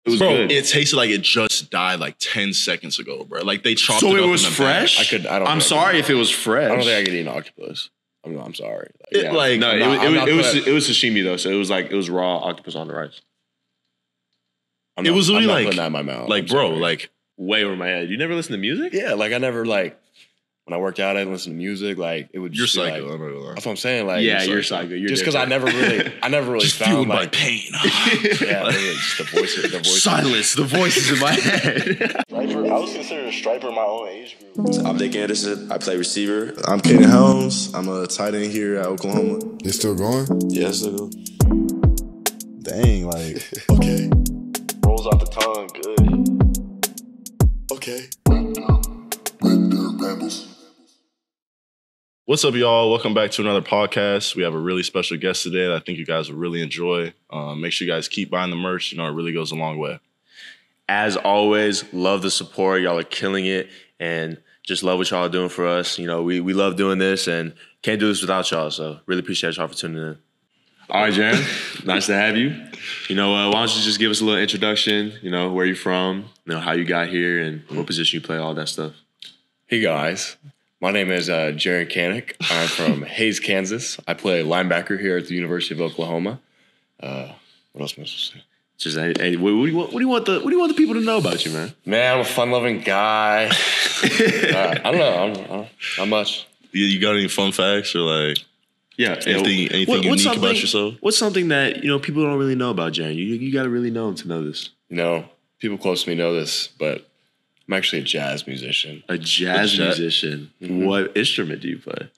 It was bro, good. it tasted like it just died like 10 seconds ago, bro. Like they chopped So it up it was in the bag. fresh? I don't I'm sorry if it was fresh. I don't think I could eat an octopus. I'm sorry. It, like, No, I'm it was sashimi though, so it was raw octopus on the rice. it was really like, putting that in my mouth. like, I'm bro, sorry. like, Way over my head. You never listen to music? yeah, like I never like when I worked out, I didn't listen to music. Like it would you're just be, psycho. like, I'm not gonna lie. that's what I'm saying. Like Yeah, you're psycho. You're just because I never really Just found fueled by like pain. yeah, literally, just the voice. Silence. The voices in my head. Striper, I was considered a striper in my own age group. I'm Nic Anderson. I play receiver. I'm Kaden Helms. I'm a tight end here at Oklahoma. They still going? Yes, nigga. Dang, like, Okay. Rolls off the tongue, good. Okay. Red Dirt Rambles. What's up, y'all? Welcome back to another podcast. We have a really special guest today that I think you guys will really enjoy. Make sure you guys keep buying the merch. You know, it really goes a long way. As always, love the support. Y'all are killing it, and just love what y'all are doing for us. You know, we love doing this, and can't do this without y'all. So really appreciate y'all for tuning in. All right, Jaren, nice to have you. You know, why don't you just give us a little introduction? You know, where you from? You know, how you got here, and what position you play, all that stuff. Hey guys, my name is Jaren Kanak. I'm from Hays, Kansas. I play linebacker here at the University of Oklahoma. What else am I supposed to say? Just hey, what do you want the people to know about you, man? Man, I'm a fun-loving guy. I don't know. Not much. You got any fun facts or like Yeah, anything unique about yourself? What's something that people don't really know about Jaren? You got to really know him to know this. You know, people close to me know this, but I'm actually a jazz musician. A jazz musician. Mm-hmm. What instrument do you play?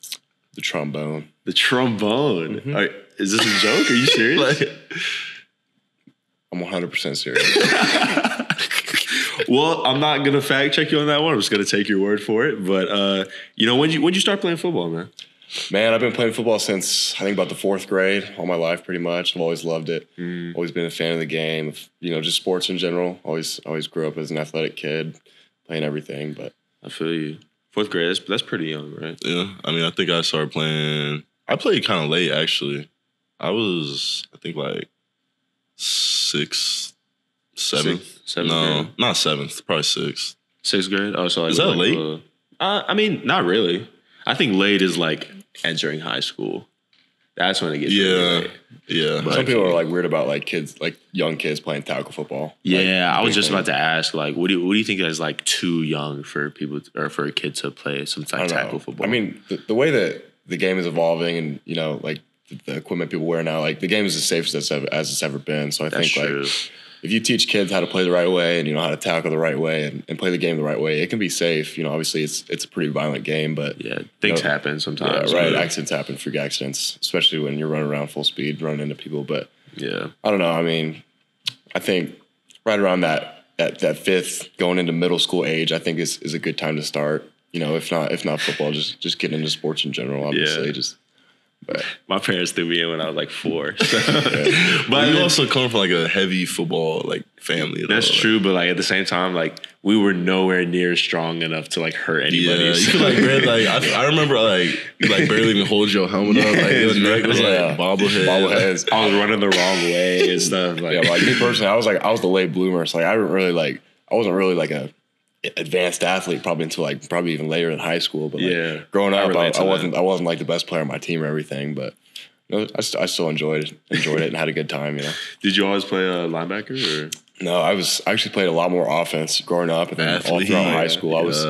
The trombone. The trombone. Mm-hmm. Is this a joke? Are you serious? I'm 100% serious. Well, I'm not gonna fact check you on that one. I'm just gonna take your word for it. But when'd you start playing football, man? Man, I've been playing football since I think about the 4th grade, all my life pretty much. I've always loved it. Always been a fan of the game, just sports in general. Always grew up as an athletic kid, playing everything. But I feel you. 4th grade, that's pretty young, right? Yeah, I mean, I think I started playing. I played kind of late, actually. I think like 6th, 7th. No, grade? not 7th, probably 6th. 6th grade? Oh, so is that late? I mean, not really. I think late is like entering high school. That's when it gets really late. Yeah. Some people are like weird about like kids, like young kids playing tackle football. Yeah, like, I was just about to ask, like, what do you think is like too young for people or for a kid to play some type of tackle football? I mean, the way that the game is evolving, and like the equipment people wear now, like the game is as safe as it's ever been. So I think true. Like if you teach kids how to play the right way and how to tackle the right way and play the game the right way, it can be safe. Obviously it's a pretty violent game, but yeah, things happen sometimes. Yeah, right. Accidents happen, freak accidents, especially when you're running around full speed, running into people. But yeah, I don't know. I mean, I think right around that 5th, going into middle school age, I think is a good time to start. If not football, just getting into sports in general. Obviously, yeah. But my parents threw me in when I was like 4. So. Yeah. But you also come from like a heavy football like family. That's true, but like at the same time, like we were nowhere near strong enough to like hurt anybody. Yeah, you could like barely, I remember like you like barely even hold your helmet up. Like your neck was like bobbleheads. I was running the wrong way and stuff. Like, yeah, like me personally, I was the late bloomer, so like I wasn't really like a advanced athlete probably until like probably even later in high school. But like, growing up, I wasn't like the best player on my team or everything, but I still enjoyed it and had a good time. Did you always play linebacker or? No, I actually played a lot more offense growing up, and then all throughout high school, I was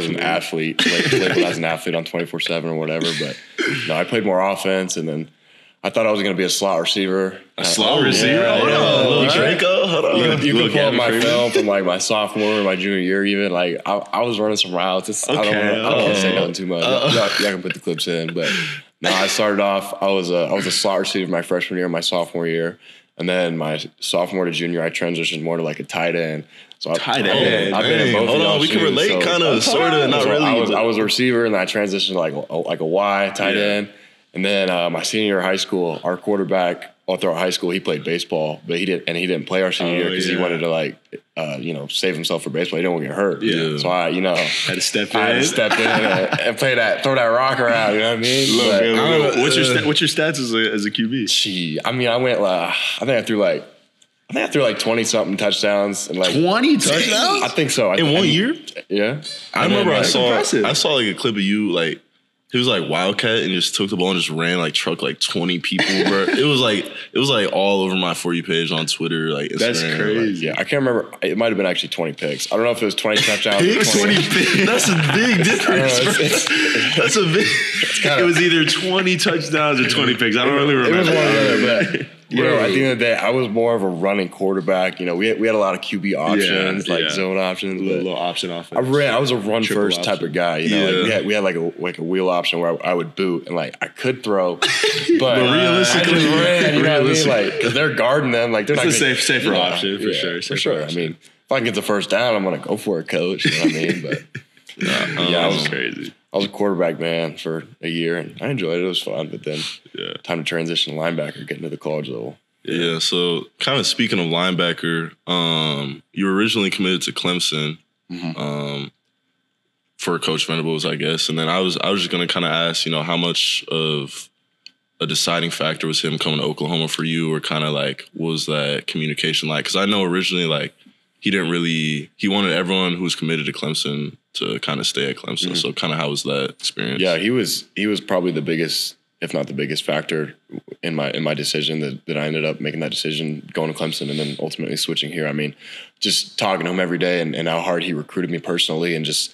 an athlete. Labeled as an athlete on 24/7 or whatever. But no, I played more offense, and then I thought I was going to be a slot receiver. A slot receiver? Yeah, hold on, Draco. Hold on. You can pull up my film from like my sophomore or my junior year. Even like I was running some routes. I don't want to say nothing too much. I can put the clips in, but no, I started off. I was a slot receiver my freshman year, my sophomore year. And then my sophomore to junior, I transitioned more to like a tight end. So tight end. I've been in both. Hold on, we can relate, kind of, sort of, not really. I was a receiver, and then I transitioned to like a Y tight end. And then my senior year of high school, our quarterback all throughout high school, he played baseball, but he didn't play our senior year because he wanted to save himself for baseball. He didn't want to get hurt. Yeah. So I had to step in. I had to step in and throw that rock around. You know what I mean? What's your stats as a QB? I mean, I went. I think I threw like I think I threw like 20-something touchdowns. And like 20 touchdowns? I think so. In 1 year? Yeah. I remember I saw impressive. like a clip of you, like, he was like Wildcat and just took the ball and just ran like truck like 20 people, bro. It was like all over my For You page on Twitter, like Instagram. That's crazy. Yeah, I can't remember. It might have been actually 20 picks. I don't know if it was 20 touchdowns. Or 20 picks. That's a big difference, bro. That's a big. It was either 20 touchdowns or 20 picks. I don't really remember. It was one or the other, but you know, at the end of the day, I was more of a running quarterback. You know, we had a lot of QB options, zone options, little option offense. I was a run first option. type of guy. You know, like we had like a wheel option where I would boot and like I could throw, but realistically, I just ran. You know what I mean? Like because they're guarding them, like they're it's not a safer option for sure. For sure. I mean, if I can get the first down, I'm gonna go for it, coach. You know what I mean? But I was crazy. I was a quarterback, man, for a year, and I enjoyed it. It was fun, but then time to transition to linebacker, getting to the college level. Yeah, so kind of speaking of linebacker, you were originally committed to Clemson for Coach Venables, I guess. And then I was just going to kind of ask, you know, how much of a deciding factor was him coming to Oklahoma for you, or kind of like what was that communication like? Because I know originally like he wanted everyone who was committed to Clemson to kind of stay at Clemson. So kind of how was that experience? Yeah, he was probably the biggest, if not the biggest factor in my decision that I ended up making that decision, going to Clemson and then ultimately switching here. I mean, just talking to him every day and how hard he recruited me personally and just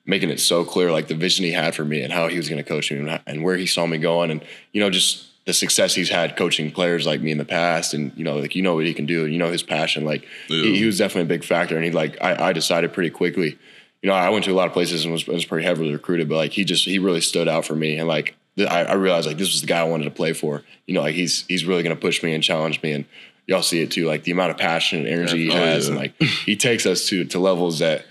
making it so clear, like the vision he had for me and how he was going to coach me and where he saw me going. And, you know, just the success he's had coaching players like me in the past. And, you know, like, you know what he can do, you know, his passion, like he was definitely a big factor. And I decided pretty quickly, you know, I went to a lot of places and was pretty heavily recruited, but like he really stood out for me. And like, I realized like this was the guy I wanted to play for. You know, like he's really going to push me and challenge me, and y'all see it too. Like the amount of passion and energy he has, and like he takes us to levels that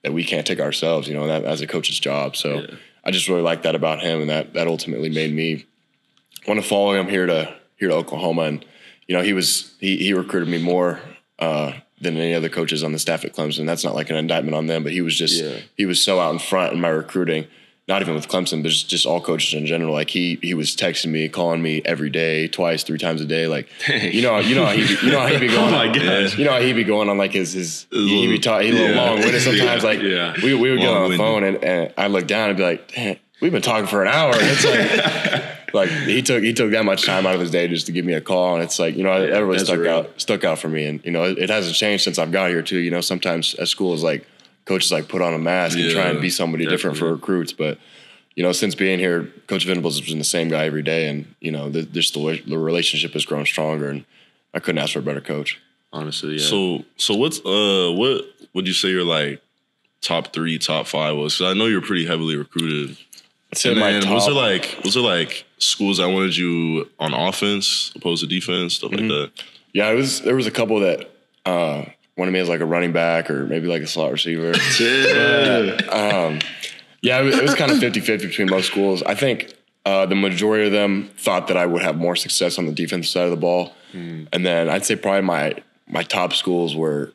we can't take ourselves. You know, that as a coach's job. So I just really like that about him, and that ultimately made me want to follow him here to Oklahoma. And you know, he recruited me more than any other coaches on the staff at Clemson. That's not like an indictment on them, but he was just he was so out in front in my recruiting. Not even with Clemson, but just all coaches in general. Like he was texting me, calling me every day, twice, 3 times a day. Like you know how he'd be going. Oh my gosh. You know how he'd be going on like his he'd be talking a little long-winded sometimes. Like we would get on the phone and I'd look down and be like, "Damn, we've been talking for an hour." And it's like he took that much time out of his day just to give me a call, and it's like, you know, it really stuck out for me. And you know, it hasn't changed since I've got here too. You know, sometimes at school is like, coaches like put on a mask and try and be somebody different for recruits. But, you know, since being here, Coach Venables has been the same guy every day. And, you know, the relationship has grown stronger, and I couldn't ask for a better coach. Honestly, yeah. So what would you say your like top 3, top 5 was? Because I know you're pretty heavily recruited. Was there like schools that wanted you on offense opposed to defense, stuff like that? Yeah, there was a couple that wanted me as like a running back or maybe like a slot receiver. It was kind of 50-50 between most schools. I think the majority of them thought that I would have more success on the defensive side of the ball. And then I'd say probably my top schools were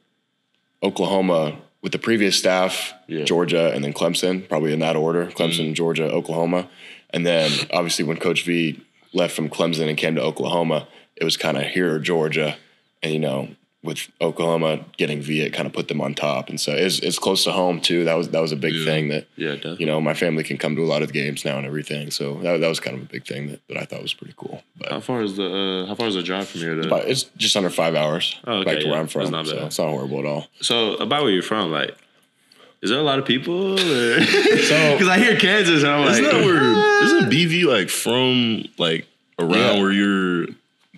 Oklahoma with the previous staff, Georgia, and then Clemson, probably in that order, Clemson, Georgia, Oklahoma. And then obviously when Coach V left from Clemson and came to Oklahoma, it was kind of here or Georgia. And, you know, with Oklahoma getting V, it kind of put them on top. And so it's close to home too. That was a big thing that, you know, my family can come to a lot of the games now and everything. So that was kind of a big thing that I thought was pretty cool. But how far is the drive from here to? It's just under 5 hours back to where I'm from. So it's not horrible at all. So about where you're from, like, is there a lot of people? Because I hear Kansas and I'm like, isn't BV like from like around where you're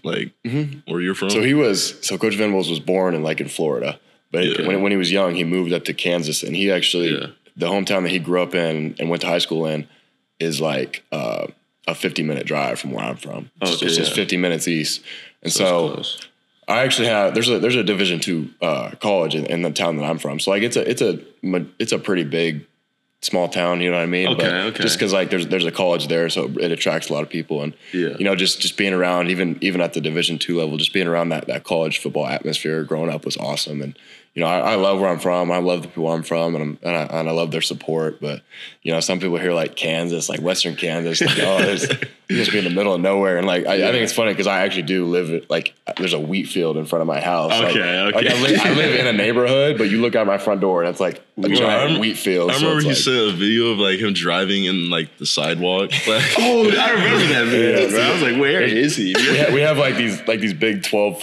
like where you're from? So Coach Venables was born in Florida, but when he was young, he moved up to Kansas, and he actually the hometown that he grew up in and went to high school in is like a 50-minute drive from where I'm from. It's just 50 minutes east, and so I actually have there's a Division II college in the town that I'm from. So like it's a pretty big small town, you know what I mean? But just because like there's a college there, so it attracts a lot of people, and you know, just being around even at the Division II level, just being around that college football atmosphere growing up was awesome. And you you know, I love where I'm from. I love the people I'm from, and I love their support. But you know, some people hear like Kansas, like Western Kansas, like, oh, you just be in the middle of nowhere. And like, I think it's funny because I actually do live like there's a wheat field in front of my house. Okay. Like I live in a neighborhood, but you look out my front door and it's like a giant wheat field. I remember he like, sent a video of like him driving in like the sidewalk. Like, Oh, I remember that video. Bro. I was like, where is he? we have like these big 12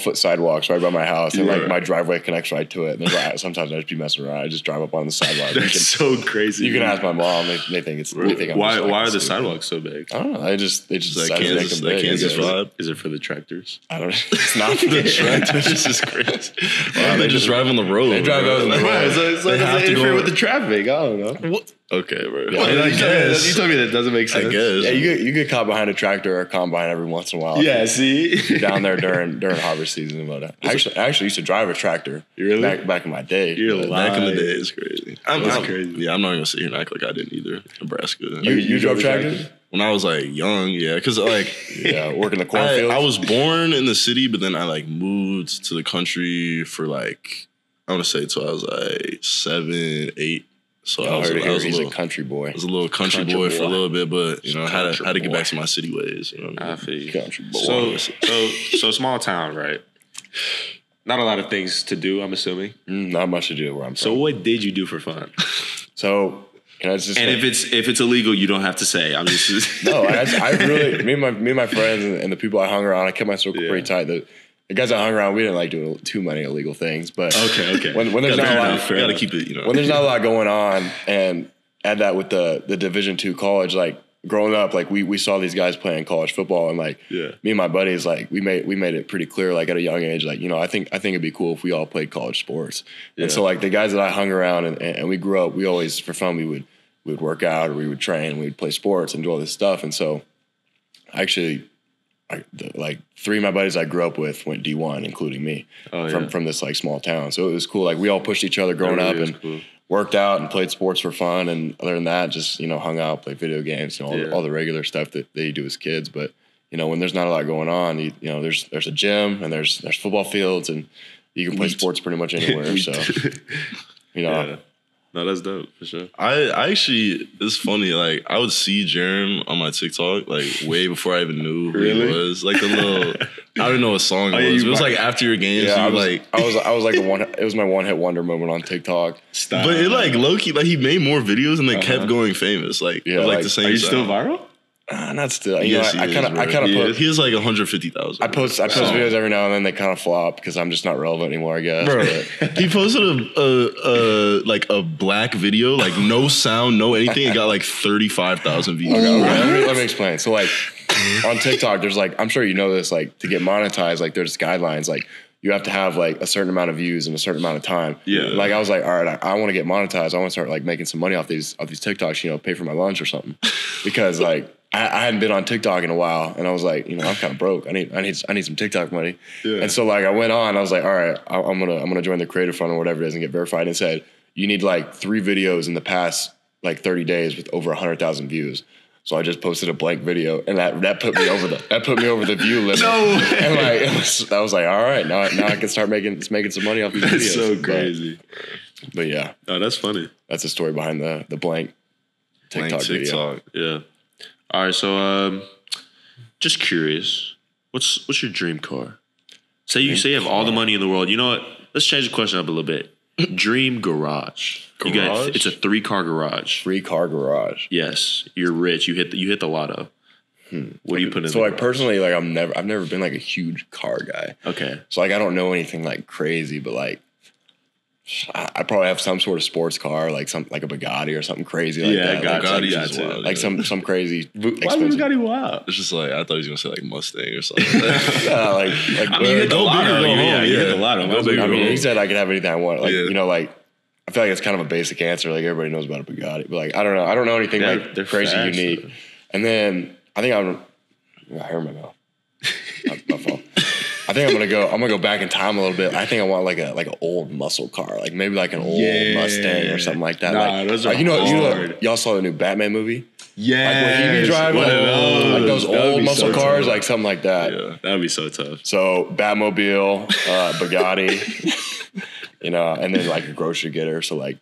foot sidewalks right by my house, and like my driveway connects right to it. And like, sometimes I just be messing around. I just drive up on the sidewalk. That's so crazy. You can ask my mom. They think it's they think I'm why just, like, are the stupid. sidewalks so big? I don't know. They just like I Kansas, make them like big, Kansas I guess. vibe. Is it for the tractors? I don't know. It's not for the tractors. This is crazy. Why they just drive on the road? They drive out on the road. Right, so They have to go with the traffic. I don't know. What? Okay, bro. Yeah, I guess. You told me that doesn't make sense. I guess. Yeah, you get caught behind a tractor or a combine every once in a while. Yeah, see? You're down there during harvest season. But I actually used to drive a tractor. Really? Back in my day. You're But Back in the lying. day, it's crazy. That's crazy. Yeah, I'm not gonna sit here and act like I didn't either. Nebraska. You drove tractors? When I was like young, yeah, because like Yeah, working the cornfield. I was born in the city, but then I like moved to the country for like I want to say till I was like 7, 8. So I was a He's little a country boy. I was a little country boy for a little bit, but you know, I had to get back to my city ways. You know what I I mean? feel you. Country boy. So small town, right? Not a lot of things to do, I'm assuming. Not much to do where I'm from. So what did you do for fun? So can I just And if it's illegal, you don't have to say. I'm just no, I really me and my friends and the people I hung around, I kept my circle Yeah. pretty tight. The guys I hung around, we didn't like doing too many illegal things, but Okay. when there's not a lot, Gotta keep it, you know. when there's not a lot going on, and add that with the Division II college, like growing up, like we saw these guys playing college football, and like Yeah. me and my buddies, like we made it pretty clear, like at a young age, like, you know, I think it'd be cool if we all played college sports. Yeah. And so like the guys that I hung around and we grew up, we always for fun we would work out or we would train, we would play sports and do all this stuff, and so actually. Like 3 of my buddies I grew up with went D1, including me, from this like small town. So it was cool. Like we all pushed each other growing up and worked out and played sports for fun. And other than that, just, you know, hung out, played video games, you know, all the regular stuff that you do as kids. But, you know, when there's not a lot going on, you know, there's a gym and there's football fields and you can play sports pretty much anywhere. So, you know. Yeah. No, that's dope for sure. I actually, it's funny, like, I would see Jaren on my TikTok, like, way before I even knew who he was. Like, the little, I don't know what song it was. It was, like, after your games, Yeah, you like... I was like it was my one-hit wonder moment on TikTok. Stop. But it, like, low-key, like, he made more videos and they kept going famous. Like, Yeah, it was, like, like, the same Are you still sound. viral? Not still. You Yes, know, I he kind is, of bro. put. He has, like, 150,000. I post videos every now and then. They kind of flop because I'm just not relevant anymore, I guess. Bro, But he posted a black video, like no sound, no anything. It got like 35,000 views. let me explain. So like on TikTok, there's like, I'm sure you know this, like to get monetized, like there's guidelines, like you have to have like a certain amount of views in a certain amount of time. Yeah. Like I was like, all right, I want to get monetized. I want to start like making some money off these TikToks, you know, pay for my lunch or something. Because like I hadn't been on TikTok in a while, and I was like, you know, I'm kind of broke. I need some TikTok money. Yeah. And so like I went on. I was like, all right, I'm gonna join the Creator Fund or whatever it is and get verified. And it said you need like 3 videos in the past like 30 days with over 100,000 views. So I just posted a blank video, and that put me over the view limit. No way. And like I was like, all right, now I can start making some money off these videos. That's so crazy. But yeah, Oh, that's funny. that's the story behind the blank TikTok video. Yeah. All right. So, just curious, what's your dream car? Say you have all the money in the world. You know what? Let's change the question up a little bit. Dream garage. You got, it's a 3-car garage. 3-car garage. Yes, you're rich. You hit the lotto. What do you put in? So the like garage? personally, like I've never been like a huge car guy. Okay. So like I don't know anything like crazy, but like I probably have some sort of sports car, like a Bugatti or something crazy like that. got Like, you. Bugatti's wild, like some crazy Why expensive. Bugatti wild? It's just like I thought he was gonna say like Mustang or something. Yeah, like I mean, you hit the Go big or lotto. go Yeah, home, you hit yeah. the lotto. Go big or I go mean, home. he said I could have anything I want. Like Yeah. you know, like I feel like it's kind of a basic answer. Like everybody knows about a Bugatti, but like I don't know anything like They're crazy fast, unique. though. And then I think I heard my mouth. My fault. I think I'm gonna go back in time a little bit. I think I want like an old muscle car, like maybe like an old Mustang or something like that. Nah, like, those are you know, hard. y'all saw the new Batman movie? Yeah. Like when he be driving, like those old muscle cars, like something like that. Yeah, that would be so tough. So Batmobile, Bugatti, you know, and then like a grocery getter. So like,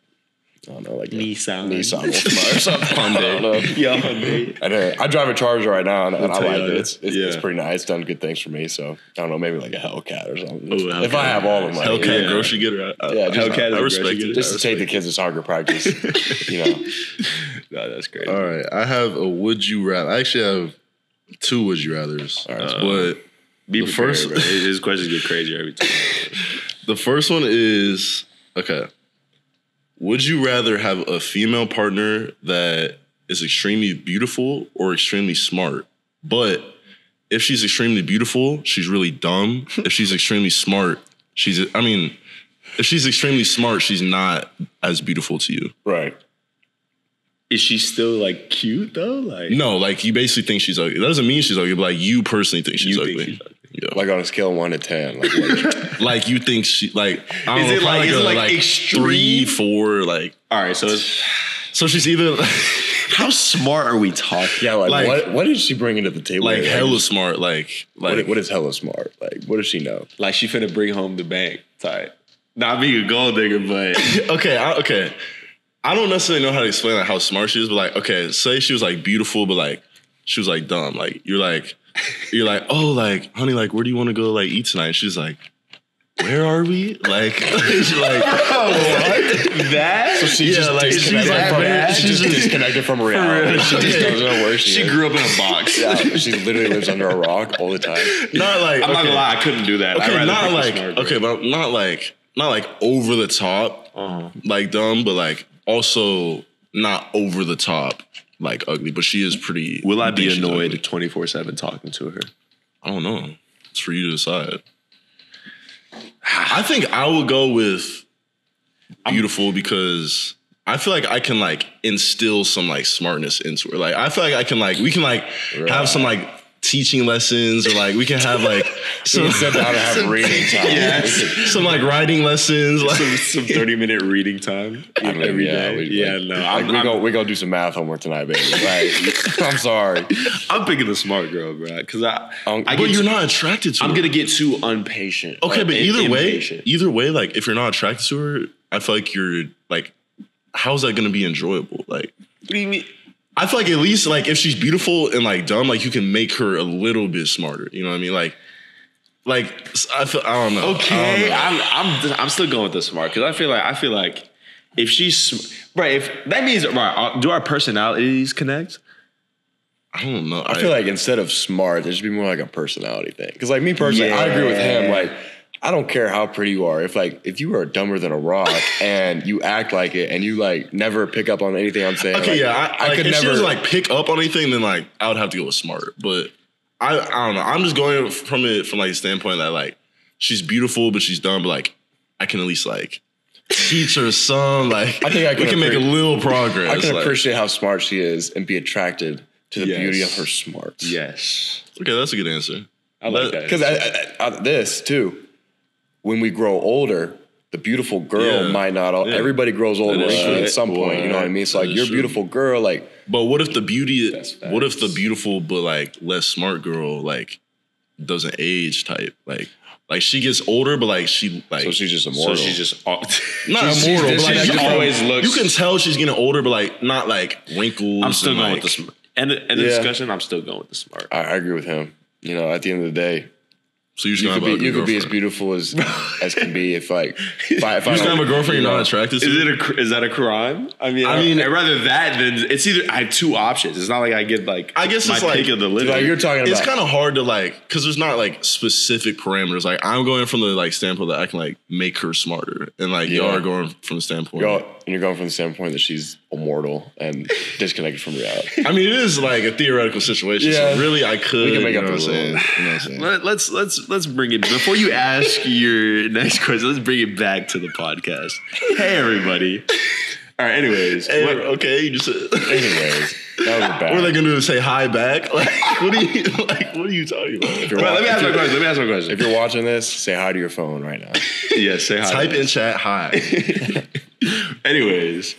I don't know, like Nissan will come out or something. I don't know. Yeah, Hyundai. And I drive a Charger right now, and I like Toyota. it. It's pretty nice. It's done good things for me. So I don't know, maybe like a Hellcat or something. Ooh, if I have all the money. Hellcat grocery getter. Hellcat. I respect it. Just to take the kids to soccer practice, you know. No, that's great. All right, I have a would you rather. I actually have 2 would you rathers. All right, but Be the prepared, first, bro. His questions get crazier every time. the first one is okay. Would you rather have a female partner that is extremely beautiful or extremely smart? But if she's extremely beautiful, she's really dumb. If she's extremely smart, if she's extremely smart, she's not as beautiful to you. Right. Is she still like cute though? Like No, like you basically think she's ugly. That doesn't mean she's ugly, but like you personally think she's you ugly. think she's ugly. Yeah. Like on a scale of 1 to 10, like what? Like you think she like I don't Is know, it like- probably is it a, like extreme? 3, 4, like All right, so it's, so she's either how smart are we talking? Yeah, like Like- what did she bring into the table? like hella smart, like what is hella smart? Like what does she know? Like she finna bring home the bank type. Not being a gold digger, but okay. I don't necessarily know how to explain like how smart she is, but like, okay, say she was like beautiful, but like she was like dumb. Like you're like, oh, like honey, like where do you want to go like eat tonight? And she's like, where are we? Like, she's like, that. So she just like, disconnected she's from like, she's just disconnected from reality. She just doesn't know where she is. grew up in a box. Yeah, she literally lives under a rock all the time. not like I'm not gonna lie, I couldn't do that. I'd Okay, rather not pick the like smart girl. okay, but not like over the top, like dumb, but like also not over the top, like ugly. But she is pretty. Will I be she's annoyed ugly. 24/7 talking to her? I don't know. It's for you to decide. I think I will go with beautiful because I feel like I can like instill some like smartness into her. Like I feel like I can like we can like have some like teaching lessons or like we can have like So sit down and have reading time. some like writing lessons. Like Some 30-minute reading time every day. We gonna do some math homework tonight, baby. Like, I'm sorry. I'm picking the smart girl, bro. Because but you're not attracted to her. I'm gonna get too impatient. Okay, but impatient. either way, like if you're not attracted to her, I feel like you're like, how's that gonna be enjoyable? Like, What do you mean? I feel like at least like if she's beautiful and like dumb, like you can make her a little bit smarter. You know what I mean? Like I don't know. Okay, I don't know. I'm still going with the smart because I feel like if she's right, if that means right, do our personalities connect? I don't know. I feel like instead of smart, there should be more like a personality thing. Because like me personally, I agree with him. Like I don't care how pretty you are. If you are dumber than a rock and you act like it and you like never pick up on anything I'm saying. Okay, like, yeah, I could if never she doesn't like pick up on anything, then like I would have to go with smart. But I don't know. I'm just going from like the standpoint that like she's beautiful, but she's dumb. But like I can at least like teach her some. Like I think we can make a little progress. I can like, appreciate how smart she is and be attracted to the beauty of her smarts. Yes, okay, that's a good answer. I like that. Because this too, when we grow older, the beautiful girl might not. Everybody grows old at some point. You know what I mean? So like your beautiful girl, like. But what if the beautiful but like less smart girl like doesn't age type? Like she gets older, but like she like So she's just immortal. So she's just not immortal, but like she always looks. You can tell she's getting older, but like not like wrinkles. I'm still and, going like, with the smart. And the discussion, I'm still going with the smart. I agree with him. You know, at the end of the day, So you're just you gonna could have be, a you could be as girlfriend. beautiful as can be. If I You're just gonna have a girlfriend you're not attracted to. Is that a crime? I mean, I'd rather that than it's either I have two options. It's not like I get like I guess my it's like- pick of the litter. like you're talking about. It's kind of hard to like because there's not like specific parameters. Like I'm going from the like standpoint that I can like make her smarter, and like y'all are going from the standpoint. You're going from the standpoint that she's immortal and disconnected from reality. I mean, it is like a theoretical situation. Yeah. So really, I could. We can make you up know a what I'm saying? little. You know what I'm saying? Let's bring it before you ask your next question. Let's bring it back to the podcast. Hey everybody. All right. Anyways, Okay, you just. Anyways, that was a bad. What are they gonna do? Say hi back? Like what are you like? What are you talking about? let me ask my question. If you're watching this, say hi to your phone right now. Yeah, say hi. Type in chat hi. Anyways,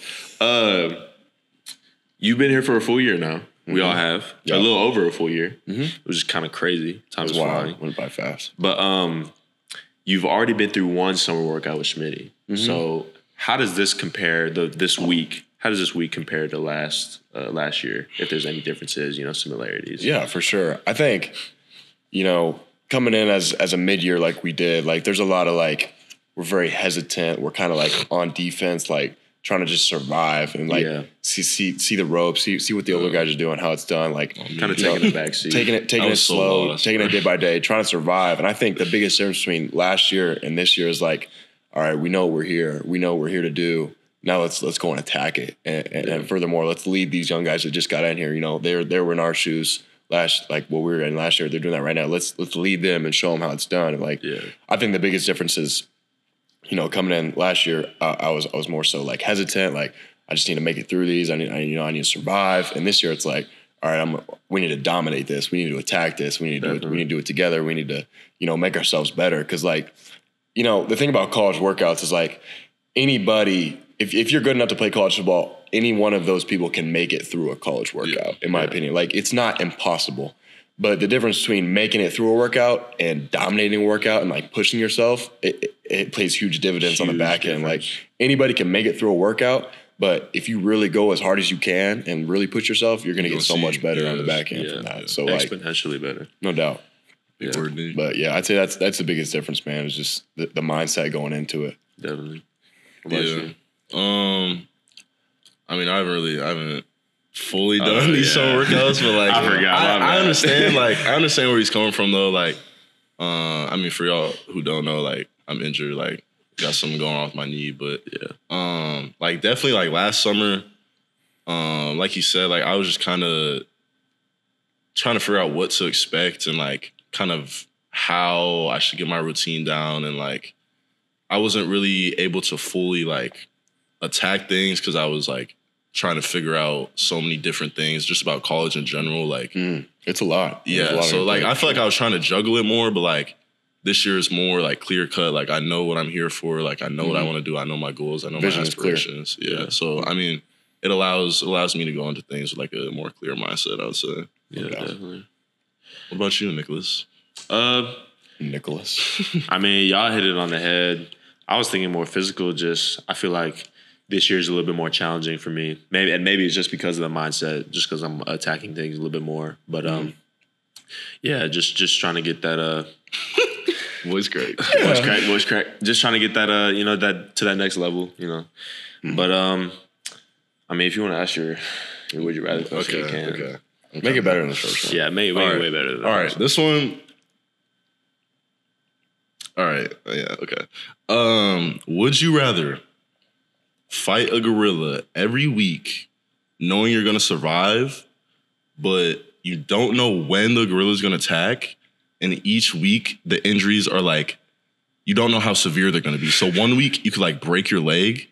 you've been here for a full year now. We all have a little over a full year, which is kind of crazy. Time is flying. Went by fast. But you've already been through one summer workout with Schmitty. Mm-hmm. So how does this compare this week? How does this week compare to last year? If there's any differences, similarities. Yeah, for sure. I think, coming in as a mid-year like we did, like there's a lot of like we're very hesitant. We're kind of like on defense, like trying to just survive and like see the ropes, see what the older guys are doing, how it's done, like kind of taking the back seat, taking it slow, taking it day by day, trying to survive. And I think the biggest difference between last year and this year is like, all right, we know we're here, we know what we're here to do. Now let's go and attack it. And furthermore, let's lead these young guys that just got in here. They were in our shoes like what we were in last year. They're doing that right now. Let's lead them and show them how it's done. And I think the biggest difference is, coming in last year, I was more so like hesitant. Like I just need to make it through these. I need to survive. And this year it's like, all right, we need to dominate this. We need to attack this. We need to do it together. We need to, make ourselves better. Cause like, the thing about college workouts is like anybody, if you're good enough to play college football, any one of those people can make it through a college workout, in my opinion. Like it's not impossible. But the difference between making it through a workout and dominating a workout and like pushing yourself, it plays huge dividends on the back end. Like anybody can make it through a workout, but if you really go as hard as you can and really push yourself, you're going to get so much better on the back end from that. So exponentially better, no doubt. Big word, dude. But yeah, I'd say that's the biggest difference, man. Is just the mindset going into it. Definitely. I mean, I haven't fully done these summer workouts, but like I forgot. I understand. Like I understand where he's coming from, though. Like, I mean, for y'all who don't know, like I'm injured. Like, got something going on with my knee, but like definitely like last summer, like you said, like I was just kind of trying to figure out what to expect and like kind of how I should get my routine down, and like I wasn't really able to fully like attack things because I was like trying to figure out so many different things just about college in general. Like it's a lot. Yeah. So like I feel like I was trying to juggle it more, but like this year is more like clear cut. Like I know what I'm here for. Like I know what I want to do. I know my goals. I know Vision my aspirations. Yeah. So I mean, it allows me to go into things with like a more clear mindset, I would say. Yeah, definitely. What about you, Nicholas? Nicholas. I mean, y'all hit it on the head. I was thinking more physical. Just I feel like this year's a little bit more challenging for me. Maybe it's just because of the mindset, just because I'm attacking things a little bit more. But just trying to get that voice crack. Voice crack. Just trying to get that that to that next level, But I mean, if you want to ask your would you rather question, you can. Okay. Make it better than the first one. Yeah, make it way better than the All first right, this one. All right, yeah, okay. Would you rather fight a gorilla every week knowing you're going to survive, but you don't know when the gorilla's going to attack, and each week the injuries are like, you don't know how severe they're going to be. So one week you could like break your leg,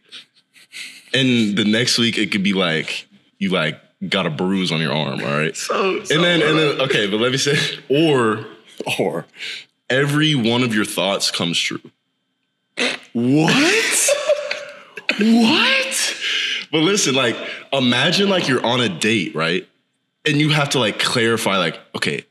and the next week it could be like you like got a bruise on your arm, all right? And then okay, but let me say, or every one of your thoughts comes true. What? What? But listen, like, imagine like you're on a date, right? And you have to like clarify, like, okay,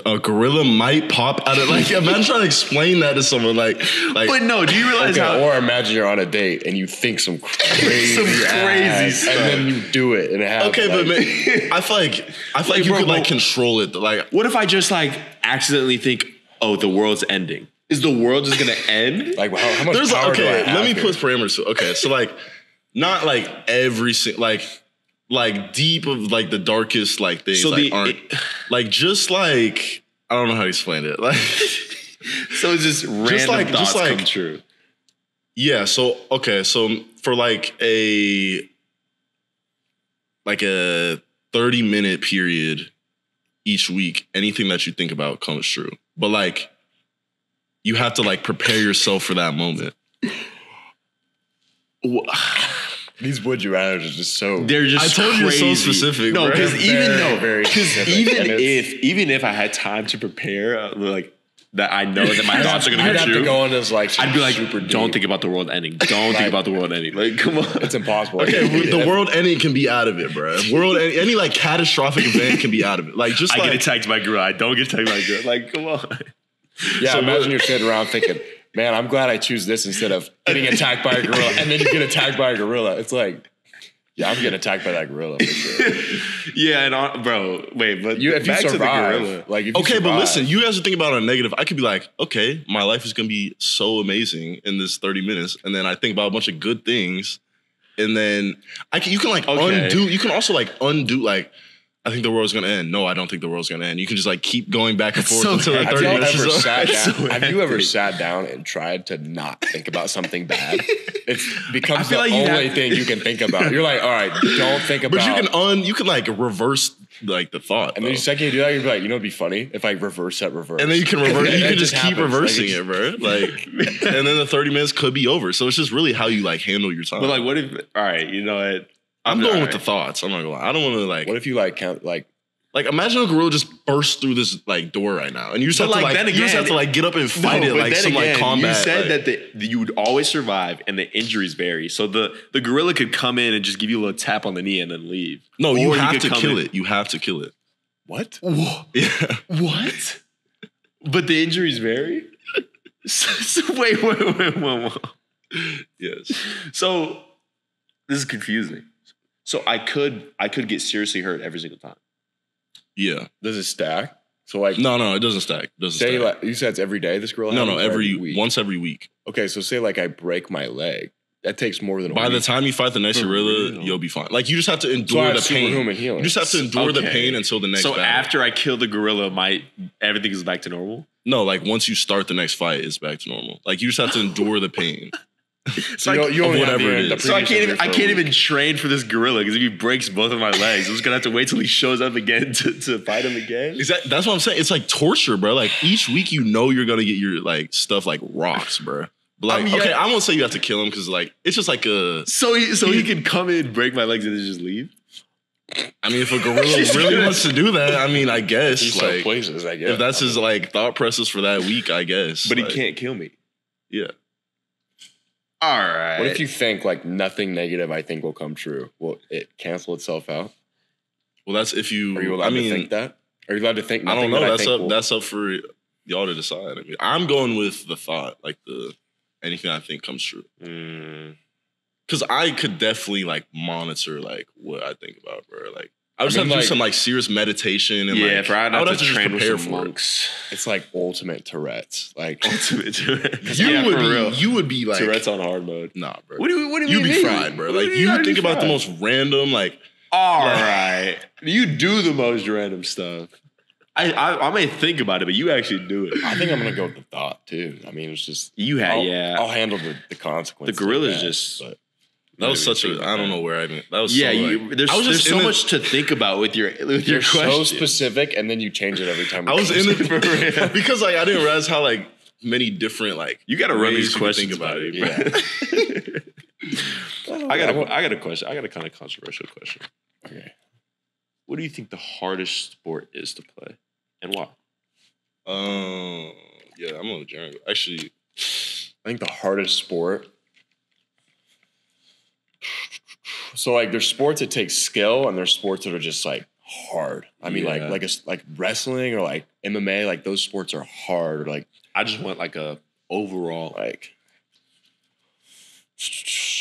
a gorilla might pop out of like. Imagine trying to explain that to someone, like. But no, do you realize how? Or imagine you're on a date and you think some crazy stuff, and then you do it and it happens. Okay, but man, I feel like you could like control it. Like, what if I just like accidentally think, oh, the world's ending? Is the world just gonna end? Like, how much power do I have? Let me put parameters. Okay, so like, not like every like deep of like the darkest like things so like aren't like just like I don't know how to explain it. Like, so it's just random thoughts come true. Yeah. So okay. So for like a 30-minute period each week, anything that you think about comes true. But like, you have to like prepare yourself for that moment. These would you rather are just so. They're just. I told crazy. you so specific. No, because even even if I had time to prepare, like that, I know that my thoughts are going to be true. I'd have to go on this like. I'd be like, don't think about the world ending. Don't think about the world ending. Like, come on, it's impossible. Okay, the world ending can be out of it, bro. Any like catastrophic event can be out of it. Like just I get attacked by a gorilla. I don't get attacked by a gorilla. Like, come on. Yeah, so imagine you're sitting around thinking, man, I'm glad I choose this instead of getting attacked by a gorilla and then you get attacked by a gorilla. It's like, yeah, I'm getting attacked by that gorilla for sure. Yeah, and bro, wait, but If back you to the survive, gorilla. like, if you Okay, but survive- listen, you guys are thinking about it on a negative. I could be like, okay, my life is going to be so amazing in this 30 minutes. And then I think about a bunch of good things. And then you can like undo. You can also like undo like, I think the world's going to end. No, I don't think the world's going to end. You can just like keep going back and forth until the 30 minutes is over. Have you ever sat down and tried to not think about something bad? It becomes the like only thing you can think about. You're like, all right, don't think about. But you can like reverse like the thought. And then the second you do that, you're like, you know, it'd be funny if I reverse that reverse. And then you can reverse. You can just keep happens. reversing Like, it, bro. Like, and then the 30 minutes could be over. So it's just really how you like handle your time. But like, what if? All right, you know what? I'm going with the thoughts. I'm not gonna lie. I don't want to like. what if you like count like? Like, imagine a gorilla just burst through this like door right now, and you just have to like, you just have to like get up and fight it like some like combat. You said like, that you would always survive, and the injuries vary. So the gorilla could come in and just give you a little tap on the knee and then leave. no, you Or he have could to come kill in- it. You have to kill it. What? Yeah. What? But the injuries vary. So wait. Yes. So this is confusing. So I could get seriously hurt every single time. Yeah. Does it stack? So like, No, it doesn't stack. Doesn't say stack. like you said it's every day. This girl. No, happens, or every week. once every week. Okay, so say like I break my leg. That takes more than a By week. the time you fight the next For gorilla, real. you'll be fine. Like you just have to So I endure have the pain. superhuman healing. You just have to endure the Okay. pain until the next So battle. after I kill the gorilla, everything is back to normal. No, like once you start the next fight, it's back to normal. Like you just have to endure the pain. So you only have whatever the- it the is. So I previous can't injury for a even week. train for this gorilla because if he breaks both of my legs, I'm just gonna have to wait till he shows up again to fight him again. That's what I'm saying. It's like torture, bro. Like each week, you know you're gonna get your like stuff like rocks, bro. But like, okay, I won't say you have to kill him because like it's just like a. So he can come in, break my legs, and then just leave. I mean, if a gorilla really wants to do that, I mean, I guess He's so like places, I guess. if that's his like thought process for that week, I guess. But like, he can't kill me. Yeah. All right. What if you think like nothing negative I think will come true? Will it cancel itself out? Well, that's if you. Are you allowed I mean, to think that? Are you allowed to think I nothing don't know. that I That's think up. will- That's up for y'all to decide. I mean, I'm going with the thought, like anything I think comes true. Because I could definitely like monitor like what I think about, bro. Like I would just have to do some like serious meditation and yeah, like bro, I'd I would have to just train with prepare some for it. monks. It's like ultimate Tourette's. Like You would be like Tourette's on hard mode. Nah, bro. What do you You'd be mean? fried, bro. What Like do you you mean think I'd be about the fried? most random like. All right, you do the most random stuff. I may think about it, but you actually do it. I think I'm gonna go with the thought too. I mean, it's just I'll handle the The consequences. gorilla's of that, just. but That was such a. I don't know where I mean. That was Yeah, so, like, there's I was just so in the- much to think about with your you're so question. specific, and then you change it every time. I was in For real. it because like I didn't realize how like many different like You got to run ways these you could questions think about it. Yeah. I got a question. I got a kind of controversial question. Okay. What do you think the hardest sport is to play, and why? Yeah, I'm going with Jaren. Actually, I think the hardest sport. So like, there's sports that take skill, and there's sports that are just like hard. I mean, Yeah. like wrestling or like MMA. Like those sports are hard. Or like I just want like a overall. like.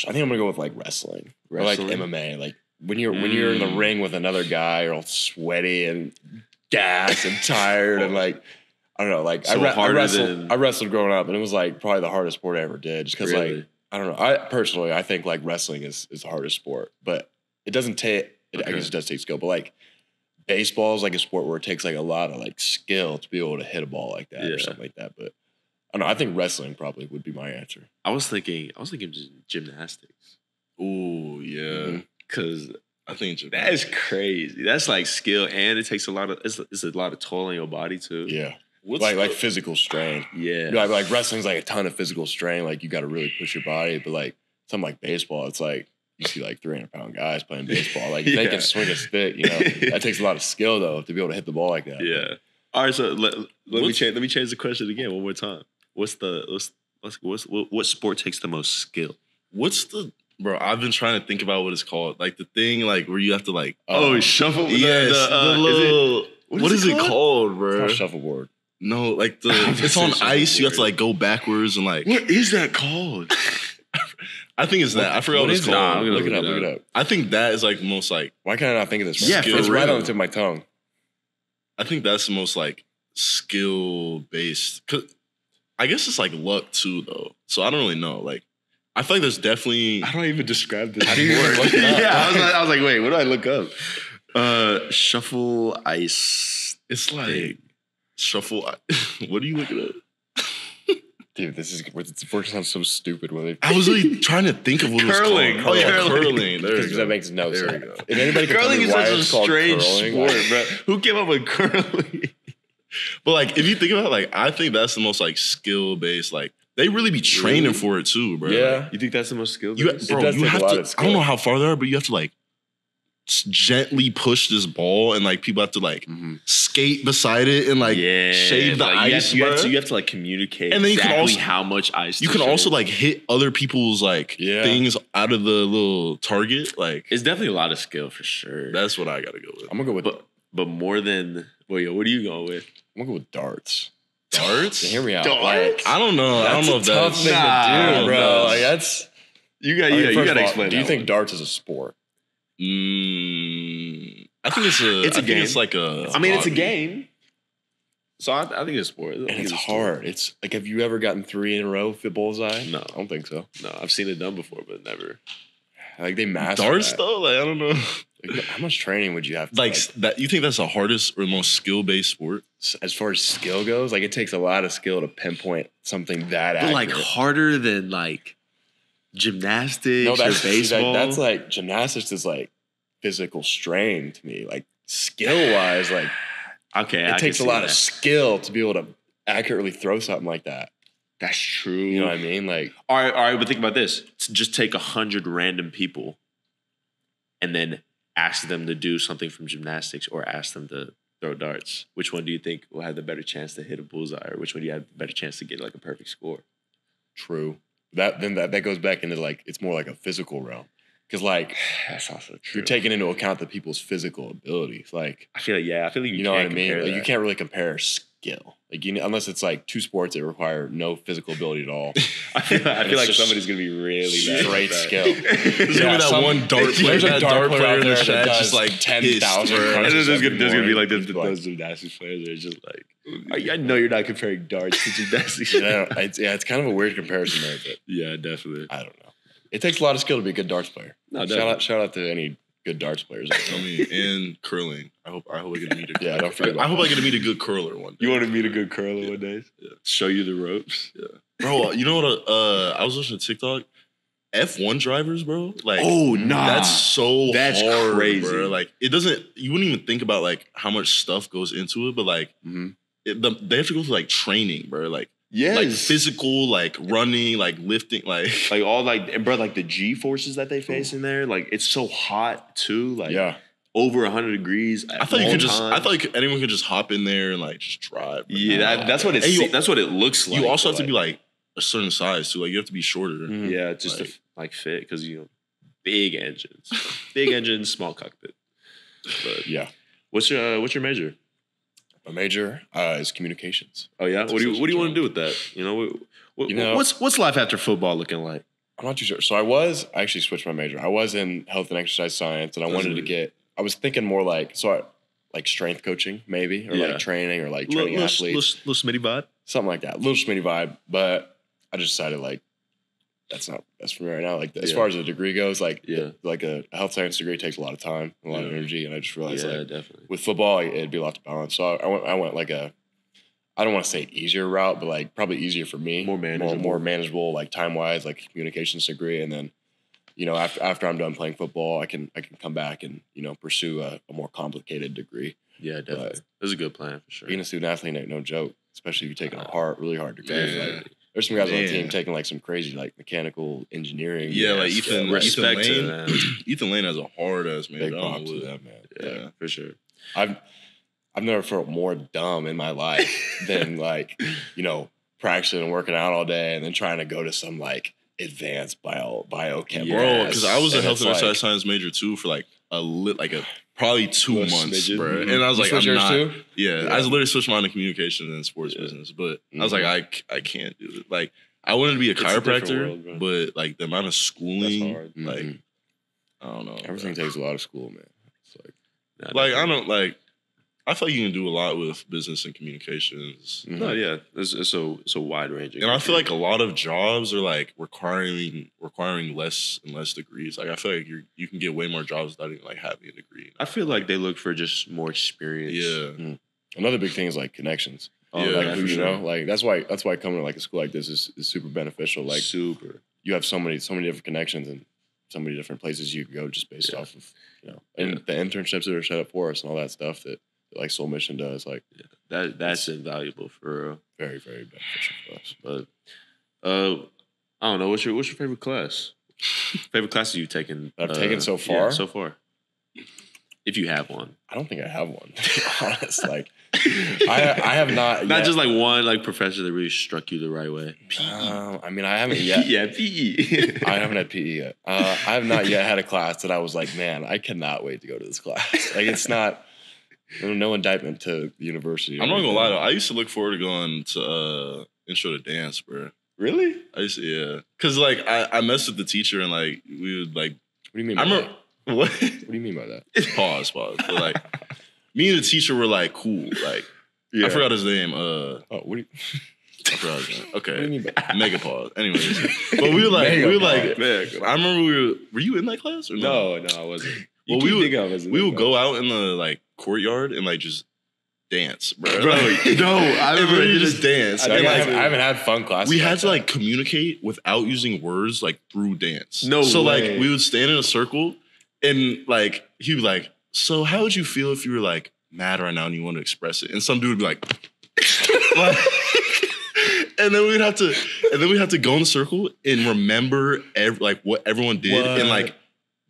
I think I'm gonna go with like wrestling. Or like Wrestling? MMA. Like when you're in the ring with another guy, you're all sweaty and gassed and tired and like. I don't know, like So harder than- I wrestled growing up, and it was like probably the hardest sport I ever did. Just because, Really? like, I don't know. I think like wrestling is the hardest sport, but it doesn't take. I Okay. guess it does take skill, but like baseball is like a sport where it takes like a lot of like skill to be able to hit a ball like that Yeah. or something like that. But I don't know. I think wrestling probably would be my answer. I was thinking just gymnastics ooh, yeah. because I think that is crazy. That's like skill, and it takes a lot of it's a lot of toll on your body too. Yeah, What's like physical strain. Yeah. Like wrestling's like a ton of physical strain. Like you got to really push your body. But like something like baseball, it's like you see like 300-pound guys playing baseball. Like they Yeah. can swing a stick. You know, that takes a lot of skill though to be able to hit the ball like that. Yeah. All right. So let me change the question again one more time. What sport takes the most skill? What's the bro? I've been trying to think about what it's called. Like the thing like where you have to like Shuffle. yes, the little. What is it called, It's bro? not shuffleboard. No, like it's on ice. You have to like go backwards and like. What is that called? I think it's that. I forgot what it's called. Nah, look it up. Look it up. I think that is like the most like. Why can't I not think of this? Yeah, it's for right real. on the tip of my tongue. I think that's the most like skill based. Cause I guess it's like luck too, though. So I don't really know. Like, I feel like there's definitely. I don't even describe this. How do you even look it up? Yeah, I was like, wait, what do I look up? Shuffle ice. It's like shuffle. What are you looking at? Dude, this is it's working sounds so stupid when they. I was really trying to think of what Curling. it was called. Oh yeah, Curling. curling. There Because you that go. makes no There sense. we go. If anybody can Curling is tell me such why a it's called strange curling, sport, like, bro. Who came up with curling? But like, if you think about it, like, I think that's the most like skill based. Like, they really be training for it too, bro. Yeah. Like, You think that's the most skilled? you, It bro, does you take a have lot to. of I don't know skill. how far they are, but you have to like gently push this ball, and like people have to like skate beside it and like shave the ice. You have bruh. to like communicate And then you can exactly also- how much ice. You to can also shave. like hit other people's like Yeah. things out of the little target. Like It's definitely a lot of skill for sure. that's what I gotta go with. I'm gonna go with. but more than what are you going with? I'm gonna go with darts. Darts? Hear me out. Darts? Like, I don't know. I don't know if that's a tough that's thing to do, bro. no. Like that's. You got I mean, you first got to of all, explain. do you that think one. darts is a sport? I think it's a. It's a I think game. It's like a. I mean, it's a hobby. game. So I think it's sport. And it's hard. It's like, have you ever gotten 3 in a row for bullseye? No. I don't think so. No, I've seen it done before, but never. Like they master Darts that. though. Like I don't know. Like, how much training would you have to Like that. You think that's the hardest or most skill based sport? as far as skill goes? Like it takes a lot of skill to pinpoint something that But like accurate. harder than like gymnastics No, that's or baseball. that's like gymnastics is like physical strain to me. Like skill wise, like okay. it takes a lot of skill to be able to accurately throw something like that. That's true. You know what I mean? Like All right, but think about this. Just take 100 random people and then ask them to do something from gymnastics or ask them to throw darts. Which one do you think will have the better chance to hit a bullseye, or which one do you have the better chance to get like a perfect score? true. That goes back into like it's more like a physical realm. Because like That's also true. you're taking into account the people's physical abilities. Like I feel like you know what I mean? Like, you can't. can't really compare skill. Like unless it's like 2 sports that require no physical ability at all. I feel it's like just somebody's gonna be really bad. Straight at that. skill. There's gonna be that one dart player. There's a That dart player out in the there that chat does just like 10,000 pissed, bro. crunches. And then there's every gonna be morning. like He's those gymnastics players that are just like, I know you're not comparing darts to gymnastics. It's kind of a weird comparison there, but Yeah, definitely. I don't know. It takes a lot of skill to be a good darts player. No, Shout out to any good darts players. I mean, and curling. I hope I get to meet a. Yeah, don't forget I hope about I get to meet a good curler one day. You want to meet a good curler one day? Yeah. Show you the ropes. Bro, you know what? I was listening to TikTok. F1 drivers, bro. Like, Oh, nah. that's so That's hard, crazy. bro. Like, it doesn't. You wouldn't even think about like how much stuff goes into it, but like, Mhm. they have to go through like training, bro. Like, Yes. like physical, like running, like lifting, like. Like all like, and bro, like the G forces that they face in there, like it's so hot too. Like Yeah. over 100 degrees. I thought you could just. I thought like anyone could just hop in there and like just drive. but Yeah, nah. that's what And you- that's what it looks like. You also have but, to be like a certain size too. Like you have to be shorter. Mhm. yeah, just like- to like fit because big engines, small cockpit. But Yeah. what's your major? My major is communications. Oh yeah, what do you want to do with that? What's life after football looking like? I'm not too sure. So I actually switched my major. I was in health and exercise science, and I wanted to get. I was thinking more like like strength coaching maybe, or Yeah. like training, or like training Little athletes, Smitty vibe. something like that. Little Schmitty vibe. But I just decided like that's for me right now. Like as Yeah. far as the degree goes, like Yeah. like a health science degree takes a lot of time, a lot of energy, and I just realized Yeah, like definitely. with football it'd be a lot to balance. So I went like I don't want to say easier route, but like probably easier for me, More manageable. more manageable, like time wise, like communications degree, and then after I'm done playing football, I can come back and pursue a more complicated degree. Yeah, definitely. That's a good plan for sure. Being a student athlete ain't no joke, especially if you're taking a really hard degree. Damn. Like, there's some guys on the Man. team taking like some crazy like mechanical engineering. Yeah, like Ethan respect to Lane. them. Ethan Lane has a hard ass man. Big I don't props know to what- that man. Yeah, for sure. I've never felt more dumb in my life than like, practicing and working out all day and then trying to go to some like advanced biochem. Bro, because I was a And health it's and exercise like- science major too for like probably 2 months, bro. And I was like, I'm not. Too? Yeah, I literally switched mine to communication and sports business, but I was like, I can't do it. Like, I wanted to be a chiropractor, world, but like the amount of schooling, like, I don't know. Everything takes a lot of school, man. It's I feel like you can do a lot with business and communications. No, yeah, it's a wide range. And I feel like a lot of jobs are like requiring less and less degrees. Like I feel like you can get way more jobs without even like having a degree. I feel like they look for just more experience. Yeah. Another big thing is like connections. Yeah, like who you know, like that's why coming to like a school like this is super beneficial. Like you have so many different connections and so many different places you can go just based off of and the internships that are set up for us and all that stuff that like Soul Mission does. Like that's invaluable for real. Very, very beneficial for us. But I don't know. What's your favorite class? Favorite classes you've taken? I've taken so far. Yeah, so far. If you have one, I don't think I have one. To be honest, like I have not. Not just like one like professor that really struck you the right way. I mean, I haven't yet. Yeah, PE. I haven't had PE yet. I have not yet had a class that I was like, man, I cannot wait to go to this class. Like it's not. No indictment to the university. I'm not gonna lie though. I used to look forward to going to intro to dance, bro. Really? I used to, yeah. Cause like I messed with the teacher and like we would like. What do you mean? By that? What? What do you mean by that? Pause. But like, me and the teacher were like cool. Like I forgot his name. What do you? I forgot his name. Okay. What do you mean by that? Mega pause. Anyways, but we were like, I remember were you in that class or no? No, I wasn't. Well, we would go out in the like courtyard and like just dance, bro. No, I remember you just dance. I haven't had fun classes. We had to like communicate without using words, like through dance. No, so way. Like we would stand in a circle, and like he would be like, "So how would you feel if you were like mad right now and you want to express it?" And some dude would be like, and then we'd have to go in the circle and remember what everyone did and like.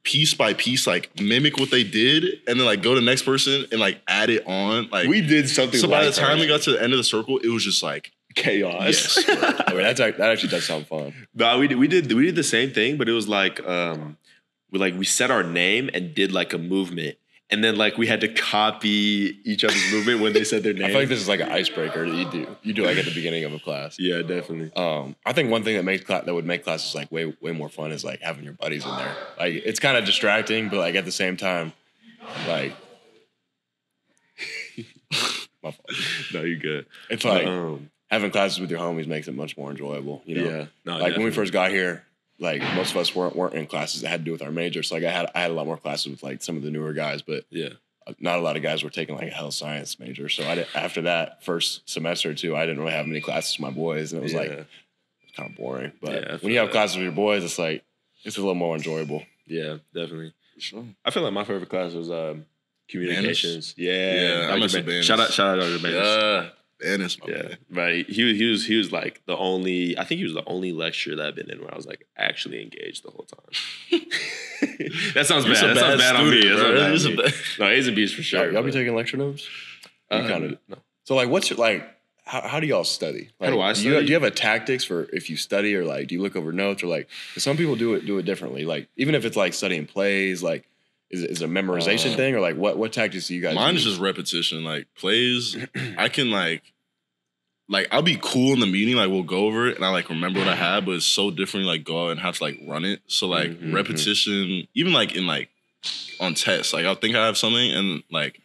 Piece by piece, like mimic what they did, and then like go to the next person and like add it on. Like we did something. So by the time we got to the end of the circle, it was just like chaos. Yes, that actually does sound fun. No, we did the same thing, but it was like we said our name and did like a movement. And then like we had to copy each other's movement when they said their name. I feel like this is like an icebreaker that you do like at the beginning of a class. Yeah, definitely. I think one thing that would make classes like way more fun is like having your buddies in there. Like it's kind of distracting, but like at the same time, like my fault. No, you're good. It's like having classes with your homies makes it much more enjoyable. You know? Yeah. No, like definitely. when we first got here. Like most of us weren't in classes that had to do with our major. So like I had a lot more classes with like some of the newer guys, but not a lot of guys were taking like a health science major. So after that first semester or two, I didn't really have many classes with my boys, and it was like it's kind of boring. But when you have classes with your boys, it's like it's a little more enjoyable. Yeah, definitely. Sure. I feel like my favorite class was communications. Yeah, I must have been. Shout out to the yeah. Dennis, my man. Right. He was like the only. I think he was the only lecturer that I've been in where I was like actually engaged the whole time. That sounds bad. That sounds bad on me. No, A's and B's for sure. Y'all be taking lecture notes? No. So like, what's your like? How do y'all study? Like, how do I study? Do you have a tactics for if you study, or like do you look over notes, or like? 'Cause some people do it differently. Like even if it's like studying plays, like. Is it a memorization thing, or like what tactics do you guys? Mine use? is just repetition. Like plays, I can like I'll be cool in the meeting. Like we'll go over it, and I like remember what I had, but it's so different. Like go out and have to like run it. So like repetition, even like in like on tests, like I'll think I have something, and like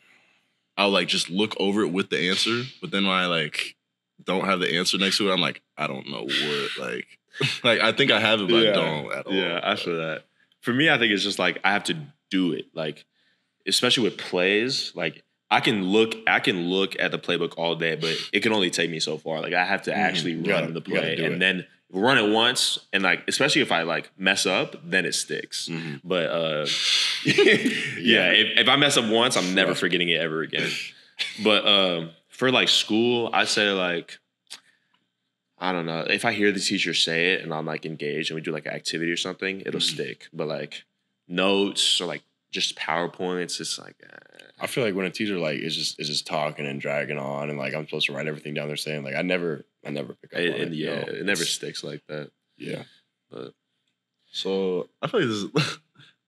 I'll like just look over it with the answer. But then when I like don't have the answer next to it, I'm like I don't know what like like I think I have it, but I don't at all. Yeah, I feel that. For me, I think it's just like I have to do it. Like, especially with plays, like I can look at the playbook all day, but it can only take me so far. Like I have to actually run the play and then run it once. And like, especially if I like mess up, then it sticks. But if I mess up once, I'm never forgetting it ever again. But for like school, I'd say like, I don't know. If I hear the teacher say it and I'm like engaged and we do like an activity or something, it'll stick. But like notes or like just PowerPoints, it's like I feel like when a teacher like is just talking and dragging on and like I'm supposed to write everything down they're saying, like I never pick up on it. Yeah, it never sticks like that. Yeah. But so I feel like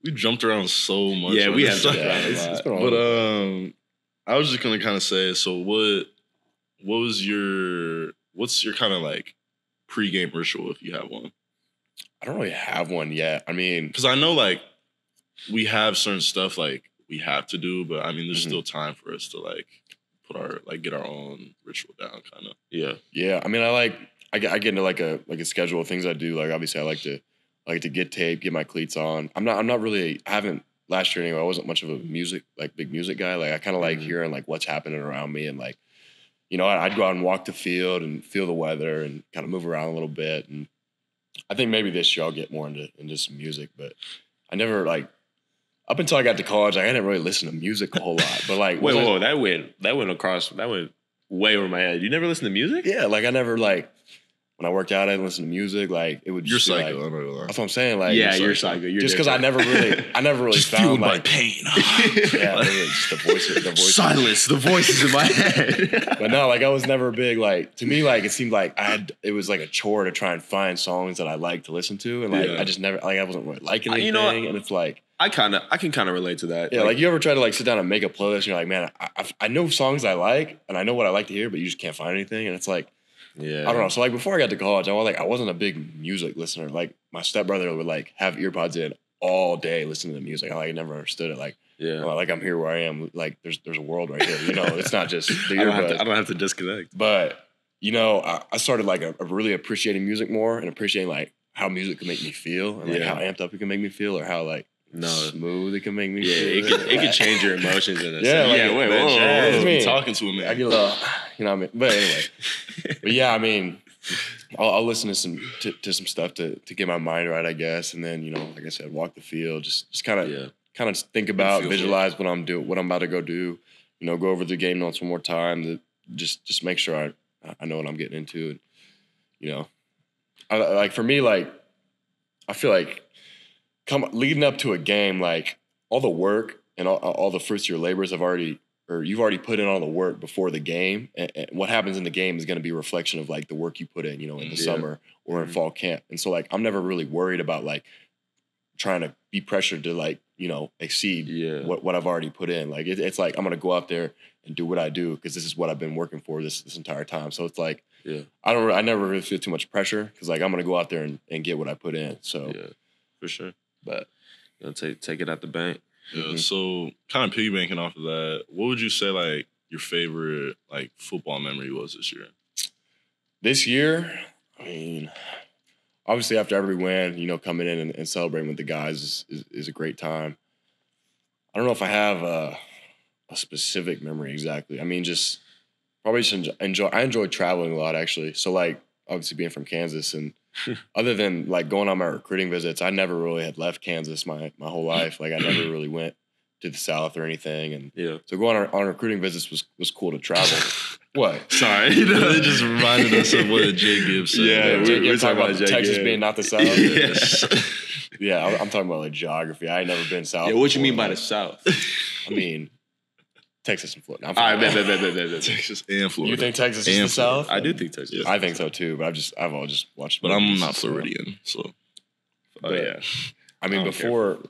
We jumped around so much. Yeah, we have stuff. jumped around a lot. It's been a while. But I was just gonna kind of say, so what's your kind of like pregame ritual if you have one? I don't really have one yet. I mean, Because I know like we have certain stuff like we have to do, but I mean there's still time for us to like get our own ritual down, kind of. yeah. I mean, I get into like a schedule of things I do. Like obviously, I like to get tape, get my cleats on. I'm not really. I haven't last year anyway. I wasn't much of a big music guy. Like I kind of like hearing like what's happening around me and like, you know, I'd go out and walk the field and feel the weather and kind of move around a little bit. And I think maybe this year I'll get more into some music, but I never like up until I got to college, I didn't really listen to music a whole lot. But like, Whoa, that went way over my head. You never listen to music? yeah, like I never like when I worked out, I didn't listen to music. Like it would You're just be, psycho. like, I'm not gonna lie. that's what I'm saying. Like You're psycho. You're just because I never really Just found fueled by like pain. yeah, maybe it's just the voice. Silence the voices in my head. But no, like I was never big. Like to me, like it seemed like it was like a chore to try and find songs that I liked to listen to, and like Yeah. I just never like I wasn't really liking anything. You know what? And it's like I can kind of relate to that. yeah, like you ever try to like sit down and make a playlist, and you're like, man, I know songs I like, and I know what I like to hear, but you just can't find anything, and it's like. yeah, I don't know. So like before I got to college, I wasn't a big music listener. Like my stepbrother would like have earpods in all day listening to music. I never understood it. Like Yeah, like I'm here where I am. Like there's a world right here. You know, it's not just the I earbuds. don't have to disconnect. But you know, I started like really appreciating music more and appreciating like how music can make me feel and like Yeah. how amped up it can make me feel or how like No. smooth it can make me Yeah, feel. it could change your emotions in a Yeah, sense. like, Yeah, wait, man, whoa, jazz, whoa. man. I'm talking to him, I man. get a little, you know what I mean? But anyway, but yeah, I mean, I'll listen to some stuff to get my mind right, I guess, and then you know, like I said, walk the field, just kind of think about, visualize what I'm about to go do, you know, go over the game notes one more time, to just make sure I know what I'm getting into, and you know, like for me, like I feel like leading up to a game, like all the work and all the fruits of your labors you've already put in all the work before the game, and what happens in the game is going to be a reflection of like the work you put in, you know, in the summer or in fall camp. And so like I'm never really worried about like trying to be pressured to like, you know, exceed what I've already put in. Like it's like I'm going to go out there and do what I do because this is what I've been working for this entire time. So it's like I never really feel too much pressure because like I'm going to go out there and get what I put in. So Yeah, for sure. but You know, take it out the bank. Yeah, so kind of piggybacking off of that, what would you say like your favorite like football memory was this year? this year, I mean, obviously after every win, you know, coming in and celebrating with the guys is a great time. I don't know if I have a specific memory exactly. I mean, just probably just enjoy. I enjoy traveling a lot actually. So like obviously being from Kansas and other than like going on my recruiting visits, I never really had left Kansas my whole life. Like I never really went to the South or anything. And so going on recruiting visits was cool to travel. What? Sorry, It just reminded us of what Jay Gibbs said. Yeah, Jay we're Gibbs talking about Jay Texas Gibbs. being not the South. Yeah, I'm talking about like geography. I ain't never been South. Yeah, what you before, mean by like, the South? I mean, Texas and Florida. All right, bet. Texas and Florida. You think Texas is the South? I do think Texas. I think so too, but I've all just watched. But I'm movies, not so- Floridian, so Oh yeah. I mean, I don't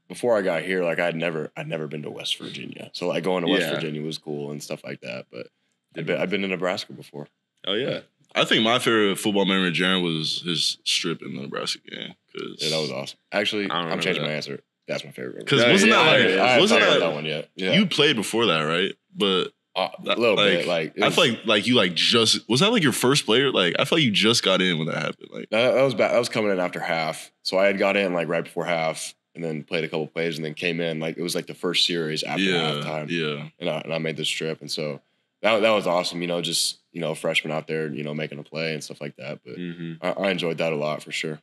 before I got here, like I'd never been to West Virginia, so like going to West Yeah. Virginia was cool and stuff like that. But I've been to Nebraska before. Oh yeah. I think my favorite football memory of Jaren was his strip in the Nebraska game. Yeah, that was awesome. Actually, I don't I'm remember changing that. my answer. That's my favorite. Because Yeah, wasn't yeah, that I like I wasn't haven't that, heard that one yet? Yeah, you played before that, right? But a little bit. Like I feel like you like just was that like your first player? Like I feel like you just got in when that happened. Like that was bad. That was coming in after half. So I had got in like right before half, and then played a couple plays, and then came in like it was like the first series after halftime. yeah. And I made this trip, and so that was awesome. You know, just a freshman out there, making a play and stuff like that. But I enjoyed that a lot for sure.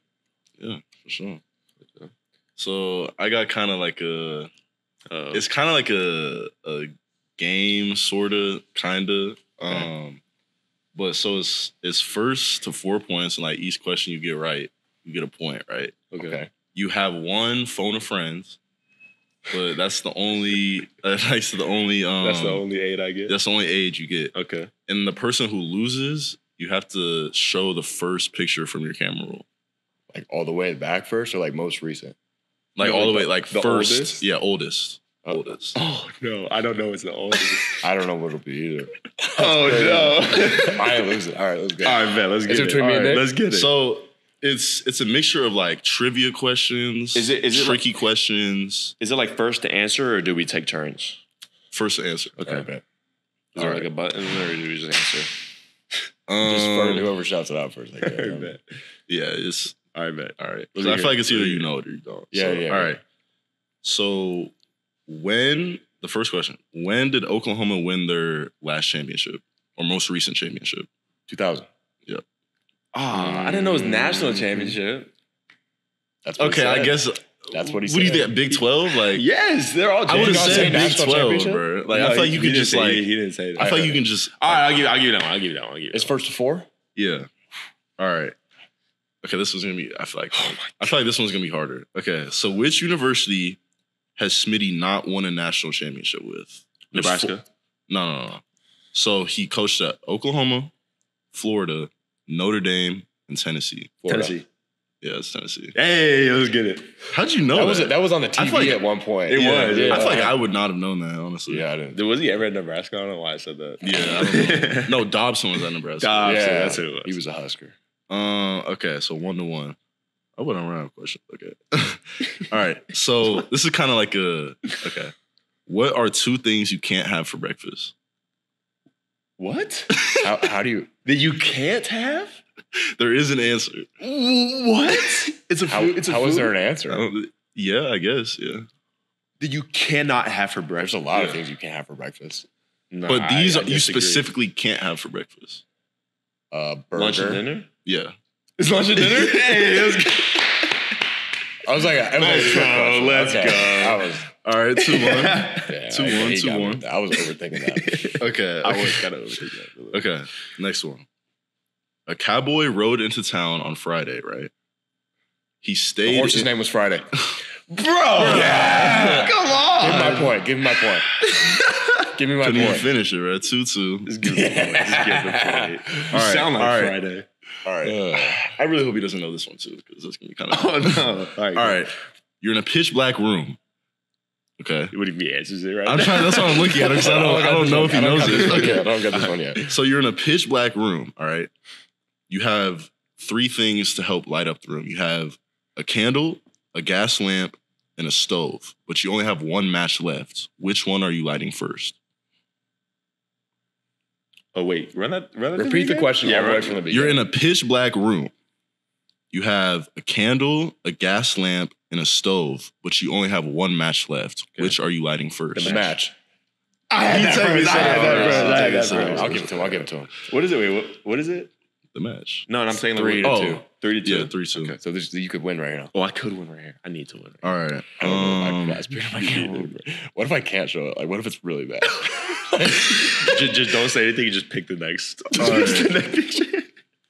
Yeah, for sure. So I got kind of like it's kind of like a game, sort of, kind of. But so it's first to 4 points, and like each question you get right, you get a point, right? Okay. You have one phone of friends, but that's the only that's the only That's the only aid I get. that's the only age you get. Okay. And the person who loses, you have to show the first picture from your camera roll. Like all the way back first, or like most recent. Like all the way, like the first. oldest? Yeah, oldest. Oldest. Oh no, I don't know what's the oldest. I don't know what it'll be either. Oh no. I ain't losing. All right, let's go. All right, man, let's get Is it it. between me and All right, Nick? let's get it. So it's a mixture of like trivia questions, Is it tricky questions. is it like first to answer or do we take turns? First answer. Okay. All right, bet. Is there All like a button or do we just answer? Just for whoever shouts it out first. Like, All right, bet. Yeah, it's All right, bet. all right. Let's 'Cause I hear feel like it. it's either you know it or you don't. Yeah, So, yeah, All yeah. right. So the first question, when did Oklahoma win their last championship or most recent championship? 2000. I didn't know it was national championship. That's what Okay, he I said. guess. That's what he What do you said. think? Big 12? Like Yes, they're all. I would have not said say Big national 12, championship? bro. Like No, I feel like he you could didn't just say- like. he didn't say that. I feel like you can just. All right, I'll give you that one. I'll give you that one. It's first to 4? Yeah. All right. Okay, this was gonna be. I feel like this one's gonna be harder. Okay, so which university has Smitty not won a national championship with? There's Nebraska. No. So he coached at Oklahoma, Florida, Notre Dame, and Tennessee. Florida. Tennessee. Yeah, it's Tennessee. Hey, let's get it. How'd you know That was on the I TV feel like- at one point. It was, yeah. I feel like I would not have known that, honestly. Yeah, I didn't. Was he ever at Nebraska? I don't know why I said that. Yeah, I don't know. No, Dobson was at Nebraska. Dobson, Yeah, that's who it was. He was a Husker. Okay, so 1-1. I wouldn't run out of questions. Okay. All right. So this is kind of like okay. What are 2 things you can't have for breakfast? What? How do you? That you can't have? There is an answer. What? It's a How, food. It's a how food is there an answer? Yeah, I guess. Yeah. that you cannot have for There's breakfast. a lot of things you can't have for breakfast. No, But these I you disagree. specifically can't have for breakfast. Burger. Lunch and dinner. Yeah. It's lunch and dinner. Hey, let's go. I was like, it was like a trick question. Let's Okay. go. I was. All right, 2-1. Yeah, 2-1, he got me 2-1. with that. I was overthinking that. Okay. I was kind of overthinking that. Okay. Next one. A cowboy rode into town on Friday, right? He The stayed. horse's name was Friday. Bro, yeah. Come on. Give me my point. Give me my point. Give me my Couldn't even point. finish it, right? 2-2. Just give the point. Just give the point. You All right, sound like all right. Friday. All right. I really hope he doesn't know this one too, because it's gonna be kind of. Oh no! All right. You're in a pitch black room. Okay. What if he answers it right? I'm trying. That's why I'm looking at him because I don't know if he knows it. Okay, I don't get this one yet. So you're in a pitch black room. All right. You have 3 things to help light up the room. You have a candle, a gas lamp, and a stove. But you only have 1 match left. Which one are you lighting first? Oh wait, run that. Repeat the question all the way from the beginning. You're in a pitch black room. You have a candle, a gas lamp, and a stove, but you only have 1 match left. Okay. Which are you lighting first? the match. I had that first. I'll give it to him. I'll give it to him. What is it? Wait, what is it? The match. No, and I'm saying 3 like, to 2. 3 to 2. Yeah, 3-2. Okay, so you could win right now. Oh, I could win right here. I need to win. All right. I don't know. I can't win. What if I can't show it? Like, what if it's really bad? just don't say anything. Just pick the next. All right. Just the next picture.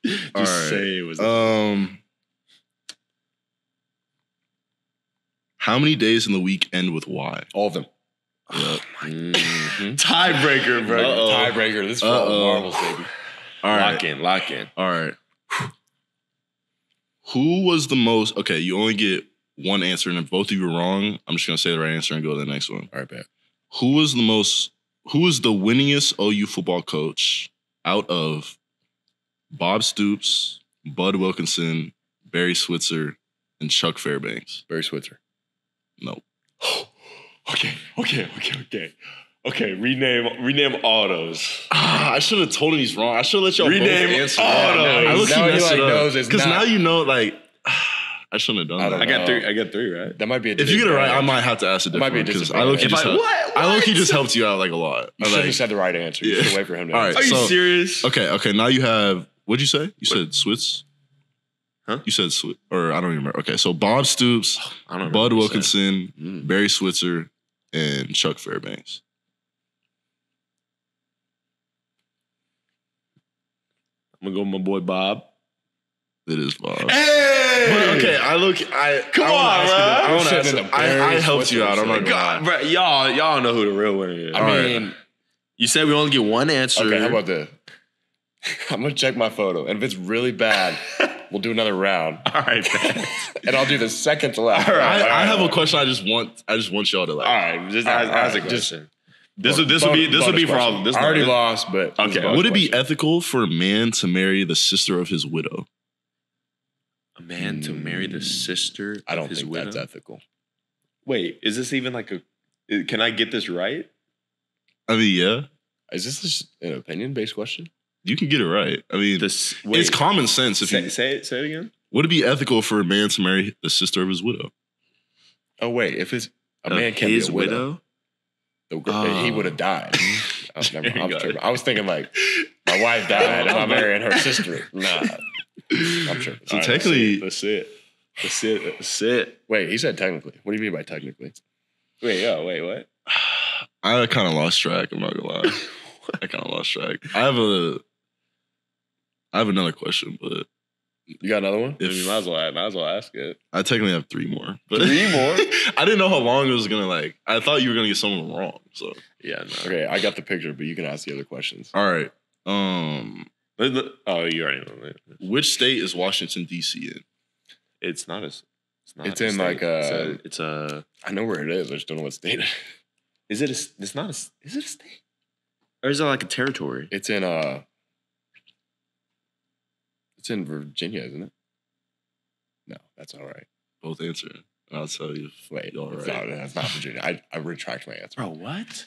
Just All right. say it was. How many days in the week end with Y? All of them. Yep. Tiebreaker, bro. Tiebreaker. This is for all the marbles, baby. All right. Lock in. All right. Who was the most? Okay, you only get 1 answer, and if both of you are wrong, I'm just gonna say the right answer and go to the next one. All right, bet. Who was the winningest OU football coach out of Bob Stoops, Bud Wilkinson, Barry Switzer, and Chuck Fairbanks? Barry Switzer. No. Okay, rename all those. I should have told him he's wrong. I should have let y'all Rename both answer. all those. I look, Now he he, messed like, it up. knows it's Because not- now you know, like, I shouldn't have done I that. don't I got know. 3. I got 3, right? That might be a If you get it right, I disadvantage. might have to ask a It might different be a one because I look disadvantage. I look just helped you out like a lot. You should have said the right answer. You should wait for him to All right. answer. Are you So- serious? Okay. Now you have. What'd you say? You said Switz. Huh? You said Switz, or I don't even remember. Okay, so Bob Stoops, I don't know. Bud what you said. Wilkinson, Barry Switzer, and Chuck Fairbanks. I'm gonna go with my boy Bob. It is Bob. Hey! But okay, Come on, bro. I helped you out. I'm not God, bro, y'all know who the real winner is. I mean, You said we only get 1 answer. okay, how about this? I'm going to check my photo. And if it's really bad, we'll do another round. All right, man. And I'll do the second to last. I have a question. I just want y'all to like. All right, just ask a question. This will be for all. I already lost, but okay. Would it be ethical for a man to marry the sister of his widow? A man to marry the sister I don't of his think widow? that's ethical. Wait, is this even like a? Can I get this right? I mean, yeah, Is this just an opinion-based question? you can get it right. I mean, it's common sense. If say it again. would it be ethical for a man to marry the sister of his widow? Oh wait, if it's a man can't be a widow, he would have died. I was thinking like my wife died and I'm marrying her sister. Nah, I'm tripping. So technically, That's it. Wait, he said technically. What do you mean by technically? Wait, what? I kind of lost track. I'm not gonna lie. I kind of lost track. I have another question, but You got another one? You might as well ask it. I technically have 3 more. But 3 more? I didn't know how long it was gonna like. I thought you were gonna get some of them wrong. So Yeah, no. Okay, I got the picture, but you can ask the other questions. all right. Oh, you already know that. Which state is Washington D.C. in? It's not as. It's not. It's a in state. like a. It's a. I know where it is. I just don't know what state. Is it a? It's not a. Is it a state? Or is it like a territory? It's in It's in Virginia, isn't it? No, that's all right. Both answer. And I'll tell you. Wait, Y'all it's right. not, that's not Virginia. I retract my answer. Bro, what?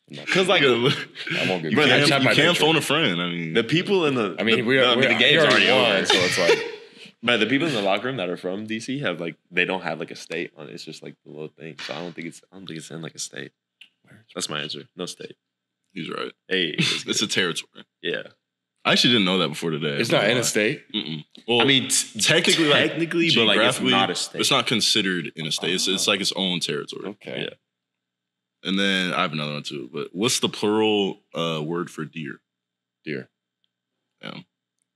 Because like I won't get. You I just have my can't picture. phone a friend. I mean, The people in the. I mean, the game's already won, over. so it's like. But the people in the locker room that are from DC have like they don't have like a state on it. It's just like the little thing. So I don't think it's in like a state. That's my answer. No state. he's right. Hey, It's a territory. yeah. I actually didn't know that before today. It's not in a state. Mm-mm. Well, I mean, technically, but like it's geographically, not a state. It's not considered in a state. It's like its own territory. Okay. Yeah. And then I have another one too. But what's the plural word for deer? Deer. Yeah.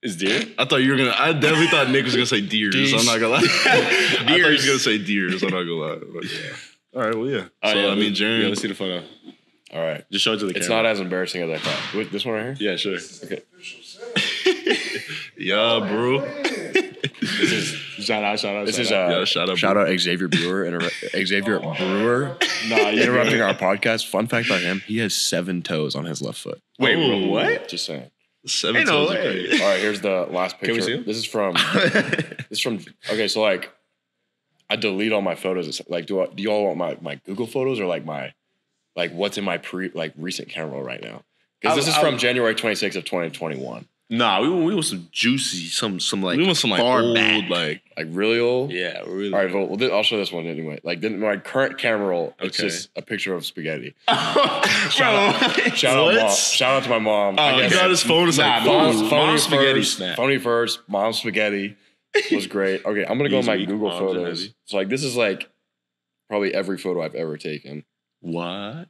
Is deer? I thought you were gonna. I definitely thought Nick was gonna say deer. So I'm not gonna lie. I thought he was gonna say deer. So I'm not gonna lie. Like, yeah. All right. Well, yeah. Oh, So yeah, I mean, Jaren. Yeah, let's see the photo. All right. Just show it to the It's camera. not as embarrassing as I thought. Wait, this one right here? Yeah, sure. Okay. Yeah, bro. This is Shout out. this is Yeah, shout out, shout out Xavier Brewer Xavier Brewer interrupting our podcast. Fun fact about him: he has 7 toes on his left foot. Wait, Oh. bro, what? Just saying. 7 Ain't no toes. way. All right, here's the last picture. Can we see him? This is from. Okay, so like, I delete all my photos. It's like, do you all want my Google photos or like my what's in my recent camera roll right now? Because this is from January 26th of 2021. Nah, we want some juicy, some like We want some like far old, back. like Like really old. Yeah, really. All right, well, I'll show this one anyway. Like my current camera roll, it's Okay. just a picture of spaghetti. Shout Shout out, mom. Shout out to my mom. I he guess got his phone. It's like, Mom spaghetti first, snap. phony first, mom spaghetti was great. Okay, I'm gonna go in my Easy. Google Moms are photos. heavy. So like this is like probably every photo I've ever taken. What?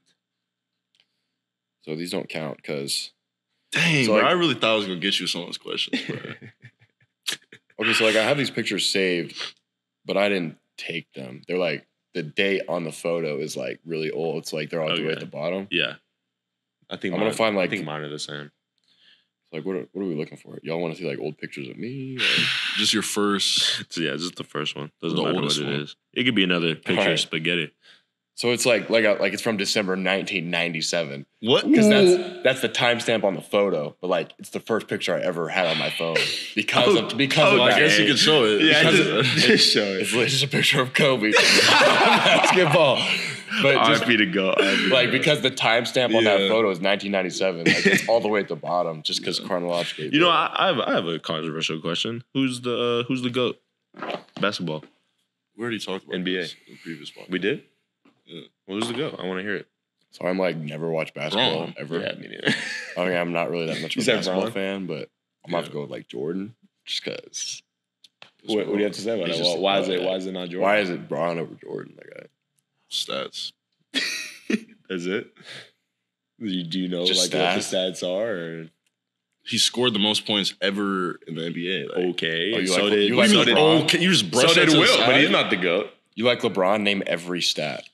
So these don't count because dang, So, bro, like- I really thought I was gonna get you some of those questions, bro. okay, so like I have these pictures saved, but I didn't take them. They're like the date on the photo is like really old. It's like they're all the way Okay. at the bottom. Yeah. I think I'm gonna find, like- I think mine are the same. So like what are we looking for? Y'all want to see like old pictures of me? Or? Just your first. So yeah, just the first one. Doesn't The matter what oldest it one. is. It could be another picture Alright. of spaghetti. So it's like it's from December 1997 What? because that's the timestamp on the photo, but like it's the first picture I ever had on my phone because of Oh, I that. guess you could show it. Yeah, Because just show it. It's literally just a picture of Kobe basketball, but just RIP to go. like because the timestamp on that Yeah. photo is 1997, like it's all the way at the bottom just because chronologically. You know, I have a controversial question. Who's the GOAT? Basketball. we already talked about NBA. this in the previous podcast. We did? Yeah. Well, who's the GOAT? I want to hear it. So I'm like never watched basketball Wrong. ever. Yeah, me neither. I mean, I'm not really that much You of a said basketball Bron? fan, but I'm gonna have to go with like Jordan just because. What do you have to say about He's it? just- Why is it not Jordan? Why is it Bron over Jordan? Like Stats. Is it? Do you know Just like what the stats are? Or? He scored the most points ever in the NBA. Like, Okay. Oh, you so like- did you like so did LeBron? okay, you just brush so that did to the Will, but side? he's not the GOAT. you like LeBron? Name every stat.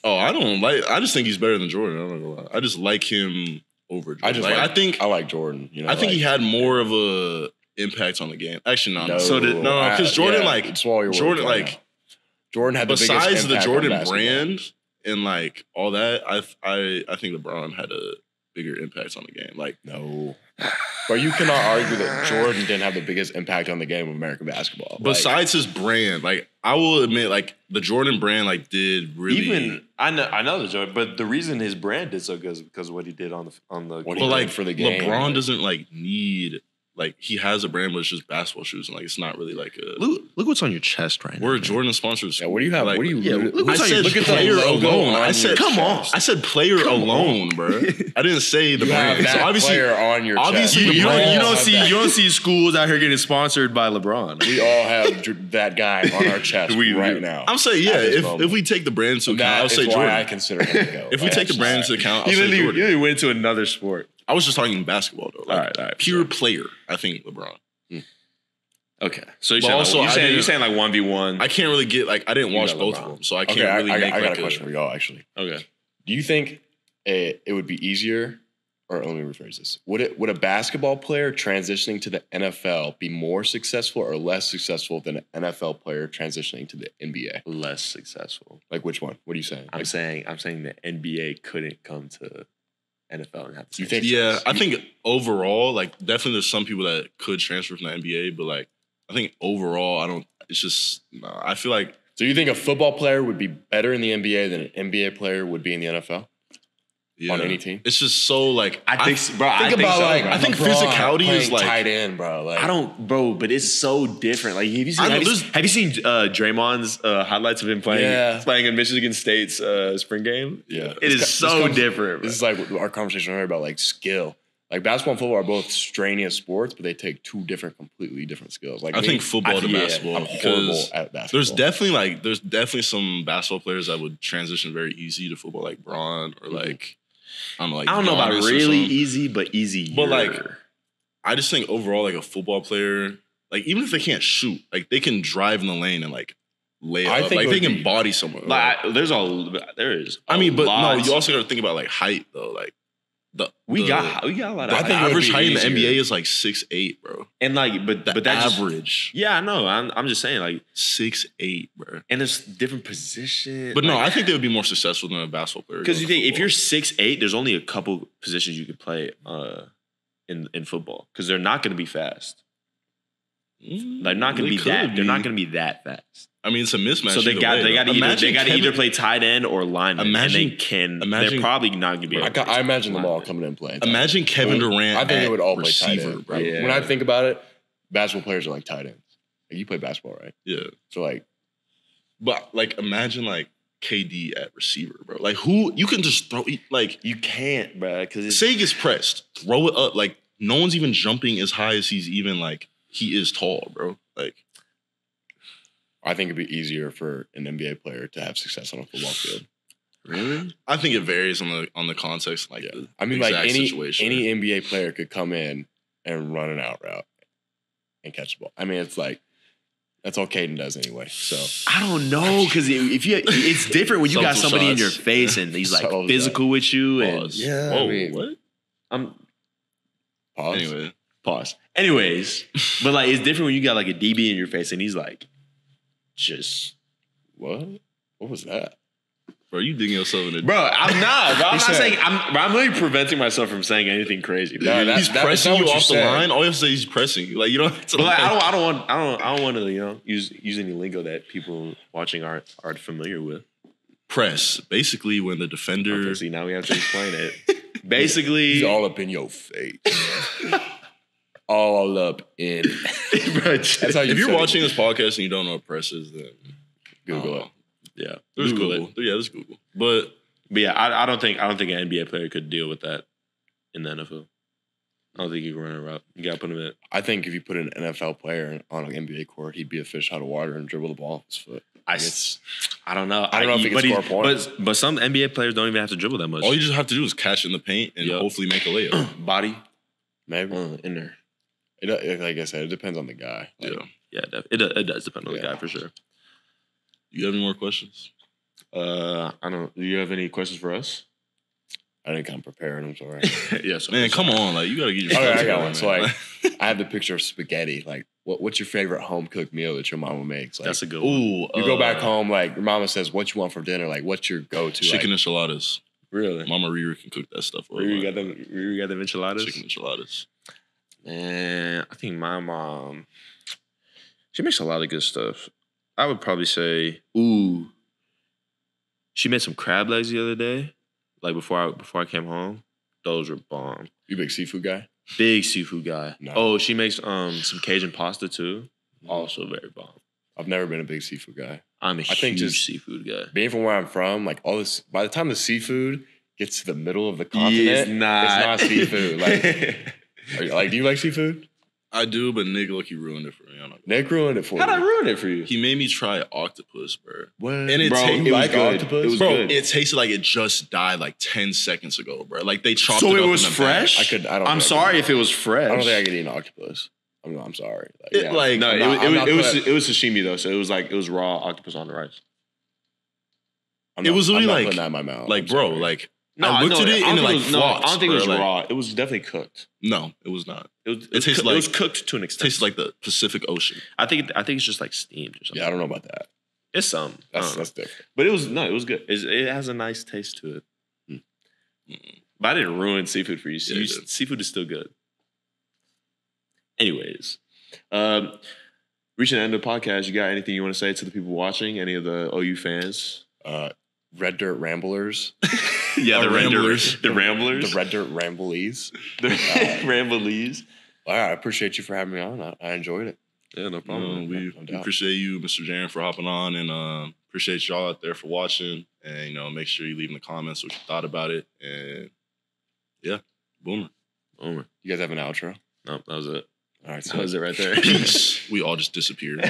Oh, I don't like. I just think he's better than Jordan. I don't know why. I just like him over Jordan. I just I like Jordan. You know, I think he had more of a impact on the game. Actually, no. No, Because Jordan, Jordan had the biggest besides the impact Jordan on basketball. brand and like all that, I think LeBron had a bigger impact on the game. Like, no. But you cannot argue that Jordan didn't have the biggest impact on the game of American basketball. Besides his brand, like I will admit, like the Jordan brand, like did really. Even I know the Jordan, but the reason his brand did so good is because of what he did on the. What But he like did for the game. LeBron doesn't like need. Like he has a brand, but it's just basketball shoes, and like it's not really like a. Look what's on your chest right now. We're a Jordan sponsors. Yeah, what do you have? Like, what do you? look I what's on said your player alone. I said, come on. I said player alone, bro. I didn't say the You have brand. that So obviously, player on your obviously chest. You don't see That. you don't see schools out here getting sponsored by LeBron. We all have that guy on our chest right now. I'm saying, yeah. At this moment. If we take the brand into account, I'll That say is why Jordan. I consider him to go. If we take the brand into account, I'll You say literally Jordan. went into another sport. I was just talking basketball though. Like, All right. pure player. I think LeBron. Okay, so But also, you're saying like 1v1. I can't really get like I didn't watch got both LeBron. of them, so I can't Okay, really make I got like a question for y'all. Actually, Okay, do you think it would be easier, or let me rephrase this: would a basketball player transitioning to the NFL be more successful or less successful than an NFL player transitioning to the NBA? less successful. Like which one? What are you saying? I'm saying the NBA couldn't come to NFL and have the same You think- Yeah, I think overall, like definitely there's some people that could transfer from the NBA, but like I think overall, I don't. It's just I feel like So you think a football player would be better in the NBA than an NBA player would be in the NFL on any team? It's just so like I think so, bro. Think I think about so, like bro. I think LeBron physicality is playing like- tight end, bro. Like I don't, bro, but it's so different. Like, have you I know, seen Draymond's highlights of him playing in Michigan State's spring game? Yeah, It is so different. Bro. This is like our conversation earlier about like skill. Like basketball and football are both strenuous sports, but they take two completely different skills. Like I think football to basketball. I'm horrible because at basketball. there's definitely some basketball players that would transition very easy to football, like Braun or like I don't know about Giannis or really something. Easy, but easy. But like I just think overall, like a football player, like even if they can't shoot, like they can drive in the lane and like lay I up. think Like it they would can be- body someone. there is. I mean, but lot. no, you also got to think about like height though. Like we got a lot of. I think it would average be height in the easier. NBA is like 6'8", bro. and like, but The that's average yeah, I know. I'm just saying, like, 6'8", bro. and there's different positions. But no, I think they would be more successful than a basketball player. because you going think to if you're football. 6'8", there's only a couple positions you could play in football because they're not going to be fast. They're not going to They be could that. They're not going to be that fast. I mean, it's a mismatch. So they either got way, they got though. to either play tight end or lineman. Imagine- and they can. imagine- They're probably not going to be. able to I imagine them all lineman. coming in and playing. Imagine Kevin Durant. I think they at would all play tight receiver, end, bro. Like, Yeah. when I think about it, basketball players are like tight ends. Like, you play basketball, right? Yeah, So like, but like imagine like KD at receiver, bro. Like who you can just throw like You can't, bro, because say he gets pressed, throw it up. Like no one's even jumping as high as he's even like he is tall, bro. Like I think it'd be easier for an NBA player to have success on a football field. really. I think it varies on the context, like the I mean, like exact any situation. NBA player could come in and run an out route and catch the ball. I mean, it's like that's all Kaden does anyway. So I don't know because if you, it's different when you got Subtle somebody in shots. your face and he's like Subtle physical with you and Pause. Yeah, Whoa, I mean- what? I'm pause. Anyway, pause. Anyways, but like it's different when you got like a DB in your face and he's like, just What was that? bro, you digging yourself in the bro. I'm not. Bro, I'm not said- saying. I'm really preventing myself from saying anything crazy. No, He's that's pressing not you what you off the said. line. All you have to say is he's pressing you. Like you don't have to But like, like, I don't want to use any lingo that people watching are familiar with. press. Basically, when the defender Okay, see, now we have to explain it. Basically, He's all up in your face. all up in. That's how you. if you're said it. watching this podcast and you don't know what press is, then Google it. yeah, there's Google Google. it. Yeah, there's Google. But But yeah, I don't think an NBA player could deal with that in the NFL. I don't think you can run a route. You gotta put him in. I think if you put an NFL player on an NBA court, he'd be a fish out of water and dribble the ball off his foot. I don't know. I don't know if he can but score points. But some NBA players don't even have to dribble that much. all you just have to do is catch in the paint and Yup. hopefully make a layup. Body Maybe. in there. Like I said, it depends on the guy. Like, Yeah. Yeah, it does depend on the Yeah. guy for sure. You have any more questions? I don't. Do you have any questions for us? I didn't come prepared. I'm sorry. Yes, Man, come on. Like, you got to get your Okay, stuff I got together, one. So man. like, I have the picture of spaghetti. Like, what's your favorite home cooked meal that your mama makes? Like, that's a good one. Ooh, you go back home, like your mama says, "What you want for dinner?" Like, what's your go-to? chicken like, enchiladas. Really? Mama Riri can cook that stuff. You got them enchiladas? Chicken enchiladas. Man, I think my mom, she makes a lot of good stuff. I would probably say, she made some crab legs the other day, like before I came home. Those were bomb. you a big seafood guy? Big seafood guy. No. Oh, she makes some Cajun pasta too. Also very bomb. I've never been a big seafood guy. I'm a I think huge just- seafood guy. Being from where I'm from, like all this, by the time the seafood gets to the middle of the continent, it's not seafood. Like, do you like seafood? I do, but Nick Lucky ruined it for me. I don't know. Nick ruined it for How'd I you. ruin it for you? He made me try octopus, bro. What? And it Bro, tasted it was like good. octopus? It was Bro, good. it tasted like it just died like 10 seconds ago, bro. Like they chopped So it it up was in the bag. fresh? I don't. I'm think sorry I if it was fresh. I don't think I could eat an octopus. I'm sorry. Like, It, like, No, I'm not it was putting- sashimi though, so it was raw octopus on the rice. I'm it was I'm literally not like- putting that in my mouth. like, I'm bro, sorry. like No, I looked at it and it like I flopped. don't think it was bro, like- raw. It was definitely cooked. No, it was not. It tastes it like- was cooked to an It extent. tastes like the Pacific Ocean. I think it's just like steamed or something. Yeah, I don't know about that. It's some. That's different. But it was good. It has a nice taste to it. But I didn't ruin seafood for you. Yeah, you did. Seafood is still good. Anyways, reaching the end of the podcast, you got anything you want to say to the people watching? Any of the OU fans? Red Dirt Ramblers. Yeah, the Ramblers. The Ramblers. The Red Dirt Ramblees. The Ramblers. All right, I appreciate you for having me on. I enjoyed it. Yeah, no problem. We no doubt. appreciate you, Mr. Jaren, for hopping on, and appreciate y'all out there for watching. And make sure you leave in the comments what you thought about it. And yeah, boomer. Over. You guys have an outro? No, that was it. All right, That was it right there. Peace. We all just disappeared.